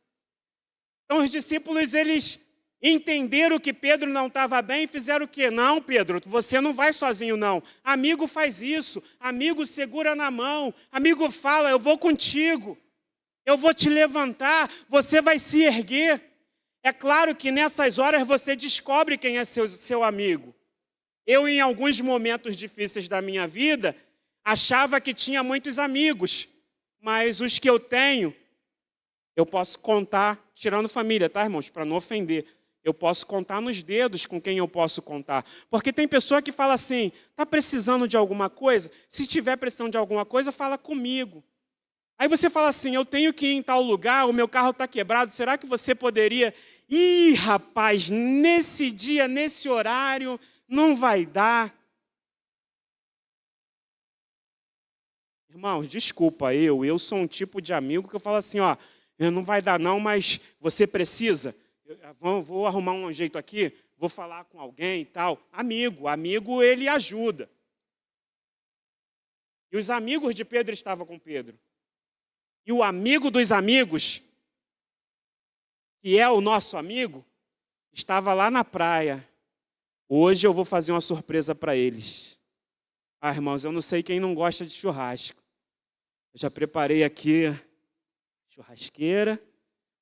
Então os discípulos, eles entenderam que Pedro não estava bem e fizeram o quê? Não, Pedro, você não vai sozinho não. Amigo faz isso, amigo segura na mão, amigo fala, eu vou contigo. Eu vou te levantar, você vai se erguer. É claro que nessas horas você descobre quem é seu amigo. Eu, em alguns momentos difíceis da minha vida, achava que tinha muitos amigos. Mas os que eu tenho, eu posso contar, tirando família, tá, irmãos? Para não ofender. Eu posso contar nos dedos com quem eu posso contar. Porque tem pessoa que fala assim, está precisando de alguma coisa? Se tiver precisando de alguma coisa, fala comigo. Aí você fala assim, eu tenho que ir em tal lugar, o meu carro está quebrado, será que você poderia? Ih, rapaz, nesse dia, nesse horário, não vai dar. Irmãos, desculpa, eu sou um tipo de amigo que eu falo assim, ó, não vai dar não, mas você precisa. Vou arrumar um jeito aqui, vou falar com alguém e tal. Amigo ele ajuda. E os amigos de Pedro estavam com Pedro. E o amigo dos amigos, que é o nosso amigo, estava lá na praia. Hoje eu vou fazer uma surpresa para eles. Ah, irmãos, eu não sei quem não gosta de churrasco. Eu já preparei aqui churrasqueira,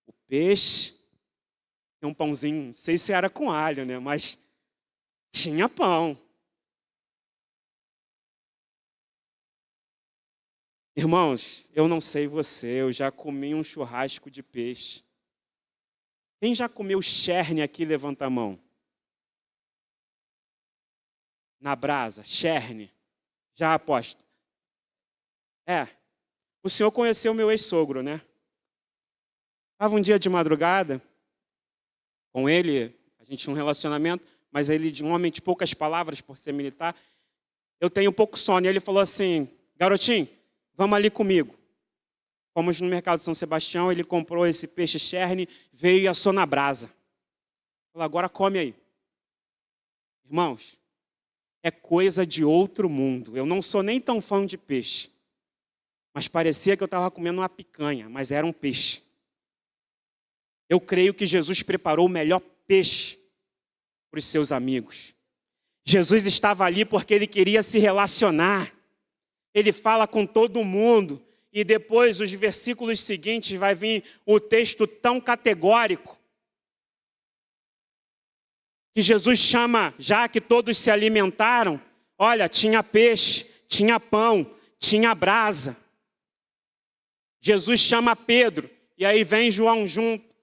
o peixe, tem um pãozinho, não sei se era com alho, né? Mas tinha pão. Irmãos, eu não sei você, eu já comi um churrasco de peixe. Quem já comeu cherne aqui, levanta a mão. Na brasa, cherne. Já aposto. O senhor conheceu meu ex-sogro, né? Estava um dia de madrugada com ele, a gente tinha um relacionamento, mas ele de um homem de poucas palavras por ser militar. Eu tenho pouco sono. E ele falou assim, garotinho, vamos ali comigo. Fomos no mercado de São Sebastião, ele comprou esse peixe cherne, veio e assou na brasa. Falou, agora come aí. Irmãos, é coisa de outro mundo. Eu não sou nem tão fã de peixe. Mas parecia que eu estava comendo uma picanha, mas era um peixe. Eu creio que Jesus preparou o melhor peixe para os seus amigos. Jesus estava ali porque ele queria se relacionar. Ele fala com todo mundo. E depois, os versículos seguintes, vai vir o texto tão categórico. Que Jesus chama, já que todos se alimentaram, olha, tinha peixe, tinha pão, tinha brasa. Jesus chama Pedro, e aí vem João junto,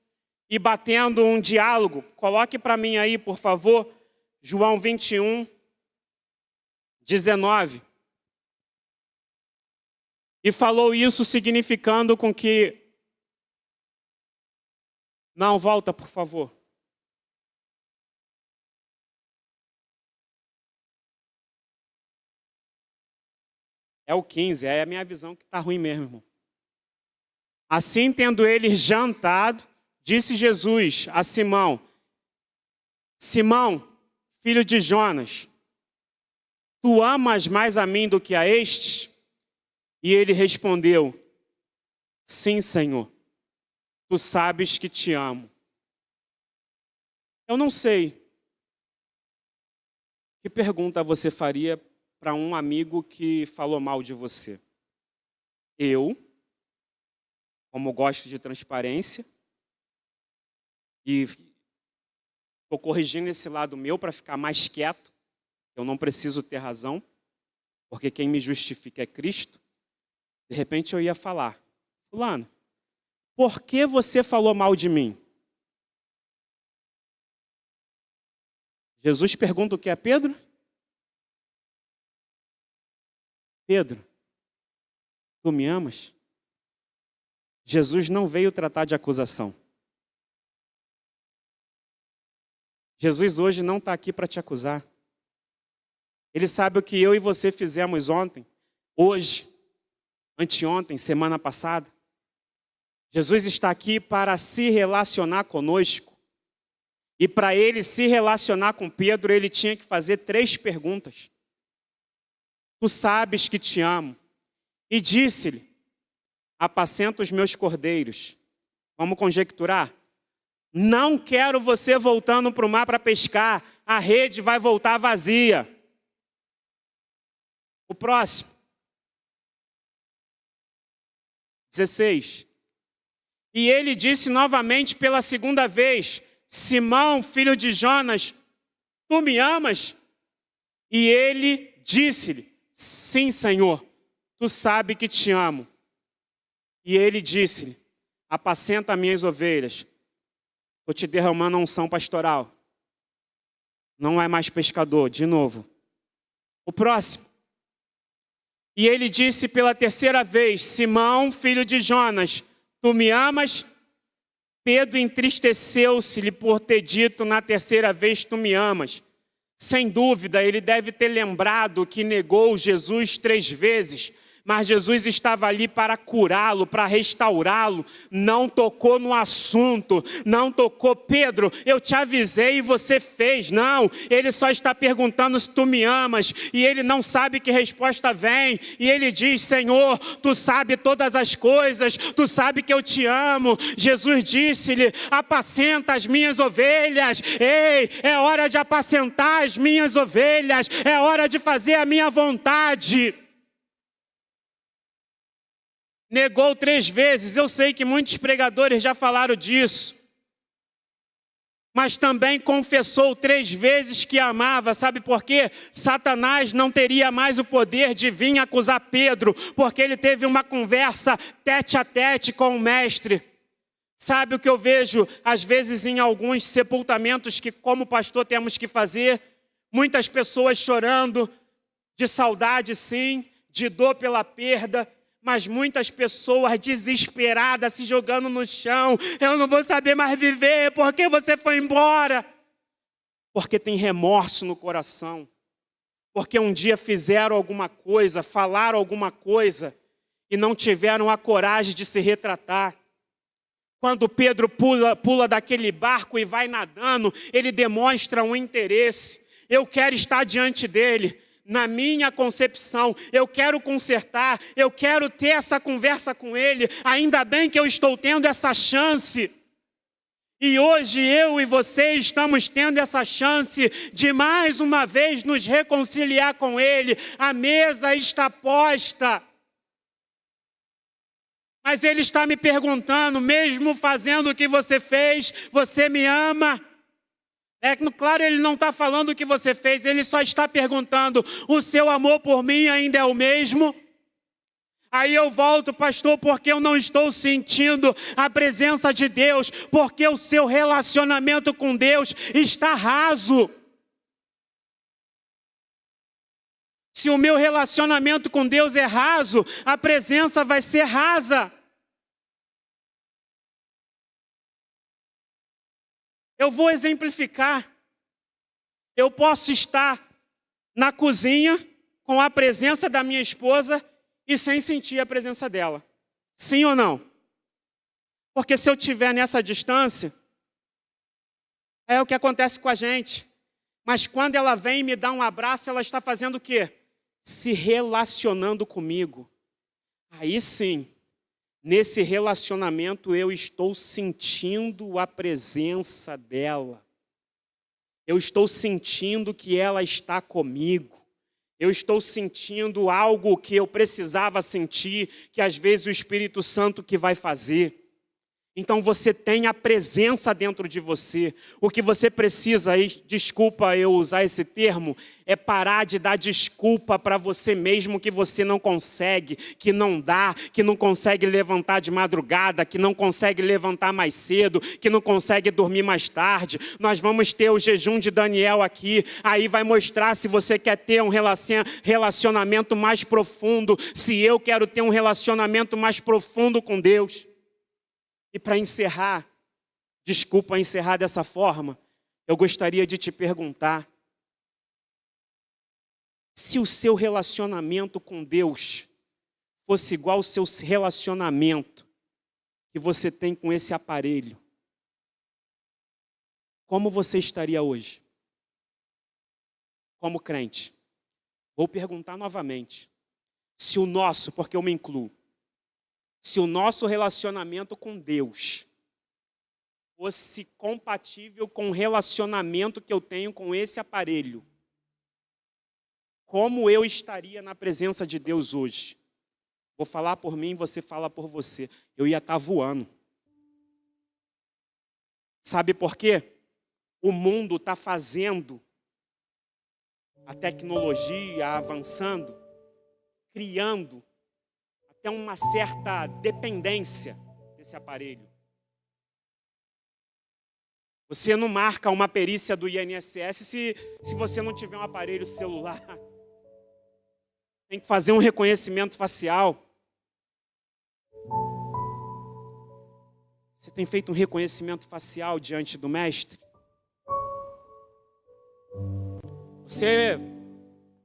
e batendo um diálogo. Coloque para mim aí, por favor, João 21, 19. E falou isso significando com que... Não, volta, por favor. É o 15, é a minha visão que está ruim mesmo, irmão. Assim, tendo eles jantado, disse Jesus a Simão, Simão, filho de Jonas, tu amas mais a mim do que a estes? E ele respondeu, sim, Senhor, tu sabes que te amo. Eu não sei Que pergunta você faria para um amigo que falou mal de você? Eu, como gosto de transparência, e estou corrigindo esse lado meu para ficar mais quieto, eu não preciso ter razão, porque quem me justifica é Cristo. De repente eu ia falar: fulano, por que você falou mal de mim? Jesus pergunta o que é Pedro? Pedro, tu me amas? Jesus não veio tratar de acusação. Jesus hoje não está aqui para te acusar. Ele sabe o que eu e você fizemos ontem, hoje, anteontem, semana passada. Jesus está aqui para se relacionar conosco. E para ele se relacionar com Pedro, ele tinha que fazer 3 perguntas. Tu sabes que te amo. E disse-lhe: apacenta os meus cordeiros. Vamos conjecturar? Não quero você voltando para o mar para pescar. A rede vai voltar vazia. O próximo. 16. E ele disse novamente pela segunda vez: Simão, filho de Jonas, tu me amas? E ele disse-lhe: sim, Senhor, tu sabes que te amo. E ele disse-lhe: apacenta minhas ovelhas. Estou te derramando a unção pastoral. Não é mais pescador, de novo. O próximo. E ele disse pela terceira vez: Simão, filho de Jonas, tu me amas? Pedro entristeceu-se-lhe por ter dito na terceira vez: tu me amas. Sem dúvida, ele deve ter lembrado que negou Jesus 3 vezes. Mas Jesus estava ali para curá-lo, para restaurá-lo. Não tocou no assunto, não tocou: Pedro, eu te avisei e você fez. Não, ele só está perguntando se tu me amas. E ele não sabe que resposta vem. E ele diz: Senhor, tu sabe todas as coisas, tu sabe que eu te amo. Jesus disse-lhe: apacenta as minhas ovelhas. Ei, é hora de apacentar as minhas ovelhas. É hora de fazer a minha vontade. Negou 3 vezes. Eu sei que muitos pregadores já falaram disso. Mas também confessou 3 vezes que amava. Sabe por quê? Satanás não teria mais o poder de vir acusar Pedro, porque ele teve uma conversa tete a tete com o mestre. Sabe o que eu vejo às vezes em alguns sepultamentos que como pastor temos que fazer? Muitas pessoas chorando, de saudade sim, de dor pela perda, mas muitas pessoas desesperadas se jogando no chão. Eu não vou saber mais viver, porque você foi embora. Porque tem remorso no coração. Porque um dia fizeram alguma coisa, falaram alguma coisa e não tiveram a coragem de se retratar. Quando Pedro pula daquele barco e vai nadando, ele demonstra um interesse. Eu quero estar diante dele. Na minha concepção, eu quero consertar, eu quero ter essa conversa com ele. Ainda bem que eu estou tendo essa chance. E hoje eu e você estamos tendo essa chance de mais uma vez nos reconciliar com ele. A mesa está posta. Mas ele está me perguntando: mesmo fazendo o que você fez, você me ama? É claro, ele não está falando o que você fez, ele só está perguntando: o seu amor por mim ainda é o mesmo? Aí eu volto: pastor, porque eu não estou sentindo a presença de Deus, porque o seu relacionamento com Deus está raso. Se o meu relacionamento com Deus é raso, a presença vai ser rasa. Eu vou exemplificar. Eu posso estar na cozinha com a presença da minha esposa e sem sentir a presença dela. Sim ou não? Porque se eu estiver nessa distância, é o que acontece com a gente. Mas quando ela vem e me dá um abraço, ela está fazendo o quê? Se relacionando comigo. Aí sim. Nesse relacionamento eu estou sentindo a presença dela. Eu estou sentindo que ela está comigo. Eu estou sentindo algo que eu precisava sentir, que às vezes o Espírito Santo que vai fazer. Então você tem a presença dentro de você. O que você precisa, desculpa eu usar esse termo, é parar de dar desculpa para você mesmo que você não consegue, que não dá, que não consegue levantar de madrugada, que não consegue levantar mais cedo, que não consegue dormir mais tarde. Nós vamos ter o jejum de Daniel aqui, aí vai mostrar se você quer ter um relacionamento mais profundo, se eu quero ter um relacionamento mais profundo com Deus. E para encerrar, desculpa encerrar dessa forma, eu gostaria de te perguntar se o seu relacionamento com Deus fosse igual ao seu relacionamento que você tem com esse aparelho, como você estaria hoje? Como crente. Vou perguntar novamente. Se o nosso, porque eu me incluo, se o nosso relacionamento com Deus fosse compatível com o relacionamento que eu tenho com esse aparelho, como eu estaria na presença de Deus hoje? Vou falar por mim, você fala por você. Eu ia estar voando. Sabe por quê? O mundo está fazendo, a tecnologia avançando, criando até uma certa dependência desse aparelho. Você não marca uma perícia do INSS se você não tiver um aparelho celular. Tem que fazer um reconhecimento facial. Você tem feito um reconhecimento facial diante do mestre? Você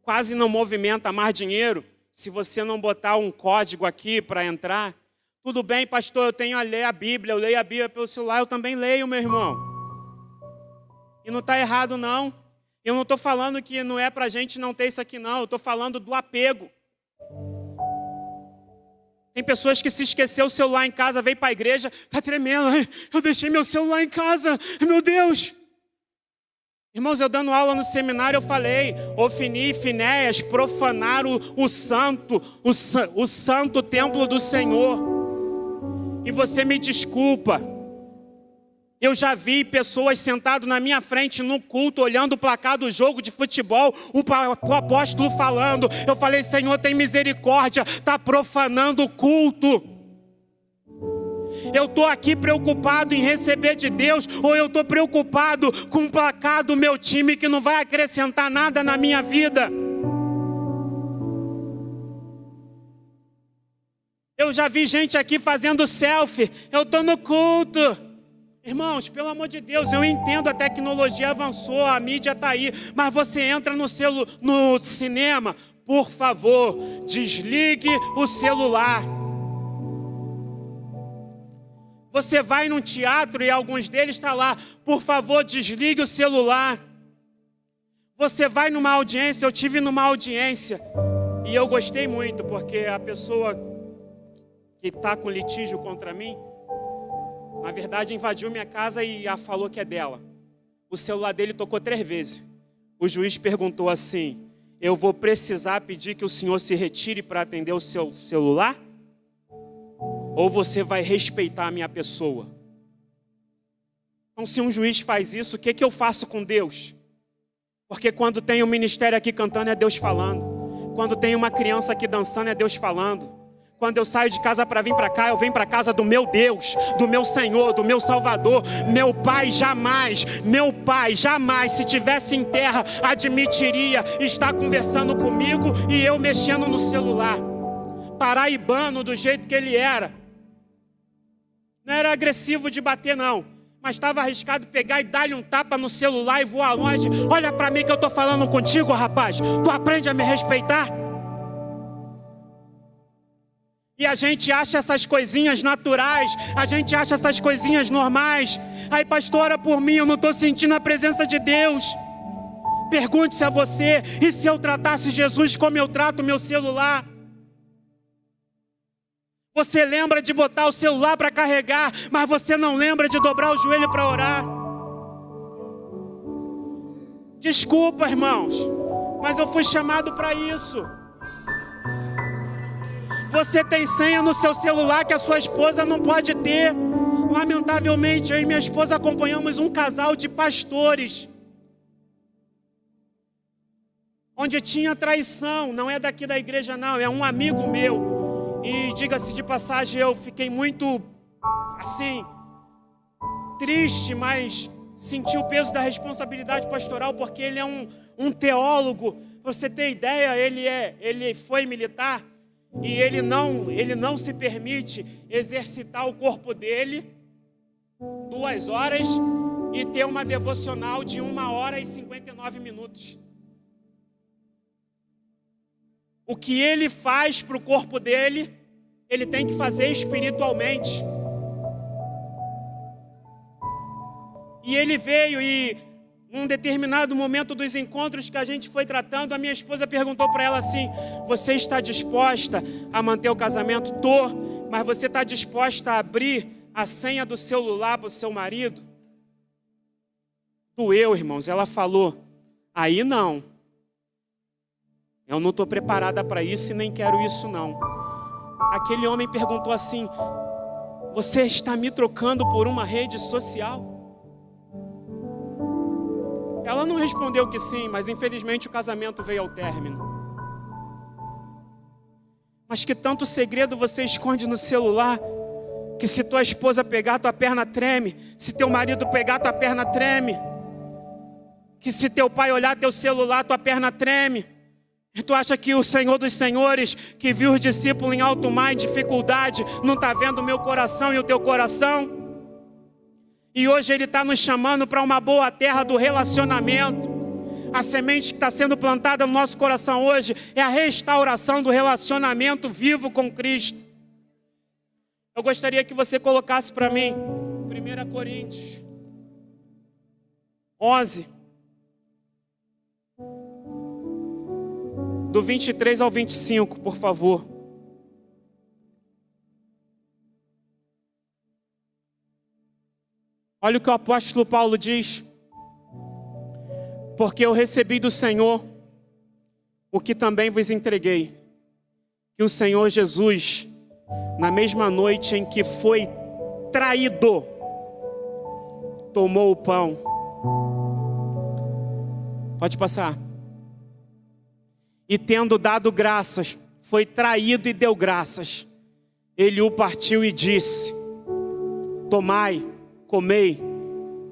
quase não movimenta mais dinheiro se você não botar um código aqui para entrar. Tudo bem, pastor, eu tenho a ler a Bíblia, eu leio a Bíblia pelo celular, eu também leio, meu irmão. E não está errado, não. Eu não estou falando que não é para a gente não ter isso aqui, não. Eu estou falando do apego. Tem pessoas que se esqueceu o celular em casa, veio para a igreja, está tremendo. Eu deixei meu celular em casa, meu Deus. Irmãos, eu dando aula no seminário, eu falei, Ofni e Finéias profanaram o santo templo do Senhor. E você me desculpa, eu já vi pessoas sentadas na minha frente no culto, olhando o placar do jogo de futebol, o apóstolo falando, eu falei, Senhor, tem misericórdia, está profanando o culto. Eu estou aqui preocupado em receber de Deus, ou eu estou preocupado com o placar do meu time que não vai acrescentar nada na minha vida? Eu já vi gente aqui fazendo selfie, eu estou no culto. Irmãos, pelo amor de Deus, eu entendo, a tecnologia avançou, a mídia está aí, mas você entra no cinema, por favor, desligue o celular. Você vai num teatro e alguns deles estão lá, por favor, desligue o celular. Você vai numa audiência, eu tive numa audiência, e eu gostei muito, porque a pessoa que está com litígio contra mim, na verdade invadiu minha casa e falou que é dela. O celular dele tocou 3 vezes. O juiz perguntou assim, eu vou precisar pedir que o senhor se retire para atender o seu celular? Ou você vai respeitar a minha pessoa? Então, se um juiz faz isso, o que eu faço com Deus? Porque quando tem um ministério aqui cantando, é Deus falando. Quando tem uma criança aqui dançando, é Deus falando. Quando eu saio de casa para vir para cá, eu venho para casa do meu Deus, do meu Senhor, do meu Salvador. Meu pai jamais, se tivesse em terra, admitiria estar conversando comigo e eu mexendo no celular. Paraibano do jeito que ele era. Não era agressivo de bater, não. Mas estava arriscado pegar e dar-lhe um tapa no celular e voar longe. Olha para mim que eu estou falando contigo, rapaz. Tu aprende a me respeitar? E a gente acha essas coisinhas naturais. A gente acha essas coisinhas normais. Aí, pastor, ora por mim, eu não estou sentindo a presença de Deus. Pergunte-se a você, e se eu tratasse Jesus como eu trato o meu celular? Você lembra de botar o celular para carregar, mas você não lembra de dobrar o joelho para orar. Desculpa, irmãos, mas eu fui chamado para isso. Você tem senha no seu celular que a sua esposa não pode ter. Lamentavelmente, eu e minha esposa acompanhamos um casal de pastores, onde tinha traição. Não é daqui da igreja não, é um amigo meu. E diga-se de passagem, eu fiquei muito, assim, triste, mas senti o peso da responsabilidade pastoral, porque ele é um teólogo. Pra você ter ideia, ele foi militar e ele não se permite exercitar o corpo dele 2 horas e ter uma devocional de 1h e 59 minutos. O que ele faz para o corpo dele, ele tem que fazer espiritualmente. E ele veio e, num determinado momento dos encontros que a gente foi tratando, a minha esposa perguntou para ela assim: você está disposta a manter o casamento? Tô, mas você está disposta a abrir a senha do celular para o seu marido? Doeu, irmãos. Ela falou: aí não. Eu não estou preparada para isso e nem quero isso não. Aquele homem perguntou assim: você está me trocando por uma rede social? Ela não respondeu que sim, mas infelizmente o casamento veio ao término. Mas que tanto segredo você esconde no celular, que se tua esposa pegar, tua perna treme. Se teu marido pegar, tua perna treme. Que se teu pai olhar teu celular, tua perna treme. E tu acha que o Senhor dos Senhores, que viu os discípulos em alto mar, em dificuldade, não está vendo o meu coração e o teu coração? E hoje Ele está nos chamando para uma boa terra do relacionamento. A semente que está sendo plantada no nosso coração hoje é a restauração do relacionamento vivo com Cristo. Eu gostaria que você colocasse para mim 1 Coríntios 11, do 23 ao 25, por favor. Olha o que o apóstolo Paulo diz: porque eu recebi do Senhor o que também vos entreguei, que o Senhor Jesus, na mesma noite em que foi traído, tomou o pão. Pode passar. E tendo dado graças, foi traído e deu graças. Ele o partiu e disse: tomai, comei,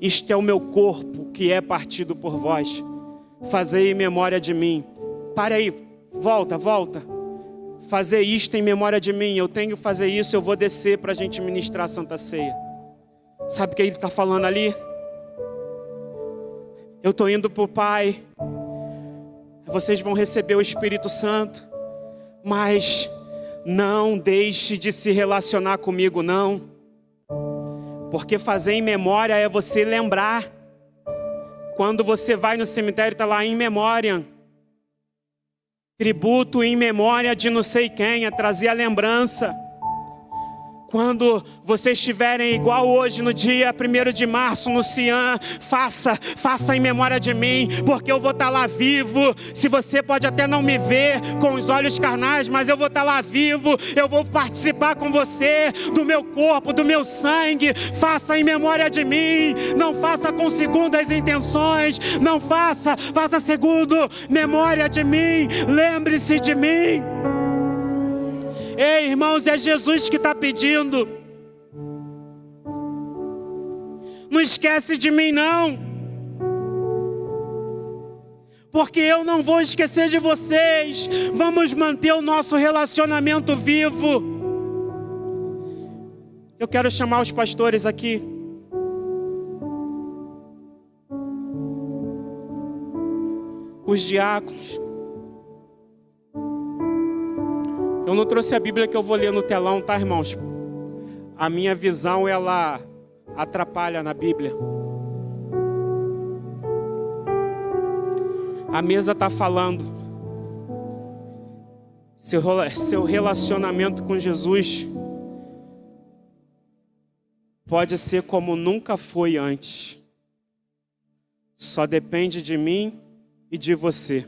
isto é o meu corpo que é partido por vós. Fazei em memória de mim. Para aí, volta. Fazer isto em memória de mim. Eu tenho que fazer isso, eu vou descer para a gente ministrar a Santa Ceia. Sabe o que ele está falando ali? Eu estou indo para o Pai. Vocês vão receber o Espírito Santo. Mas não deixe de se relacionar comigo, não. Porque fazer em memória é você lembrar. Quando você vai no cemitério, está lá em memória. Tributo em memória de não sei quem, é trazer a lembrança. Quando vocês estiverem igual hoje no dia 1º de março no Cian, faça em memória de mim, porque eu vou estar lá vivo. Se você pode até não me ver com os olhos carnais, mas eu vou estar lá vivo. Eu vou participar com você do meu corpo, do meu sangue. Faça em memória de mim. Não faça com segundas intenções. Não faça segundo memória de mim. Lembre-se de mim. Ei, irmãos, é Jesus que está pedindo. Não esquece de mim, não. Porque eu não vou esquecer de vocês. Vamos manter o nosso relacionamento vivo. Eu quero chamar os pastores aqui. Os diáconos. Eu não trouxe a Bíblia que eu vou ler no telão, tá, irmãos? A minha visão, ela atrapalha na Bíblia. A mesa está falando. Seu relacionamento com Jesus pode ser como nunca foi antes. só depende de mim e de você.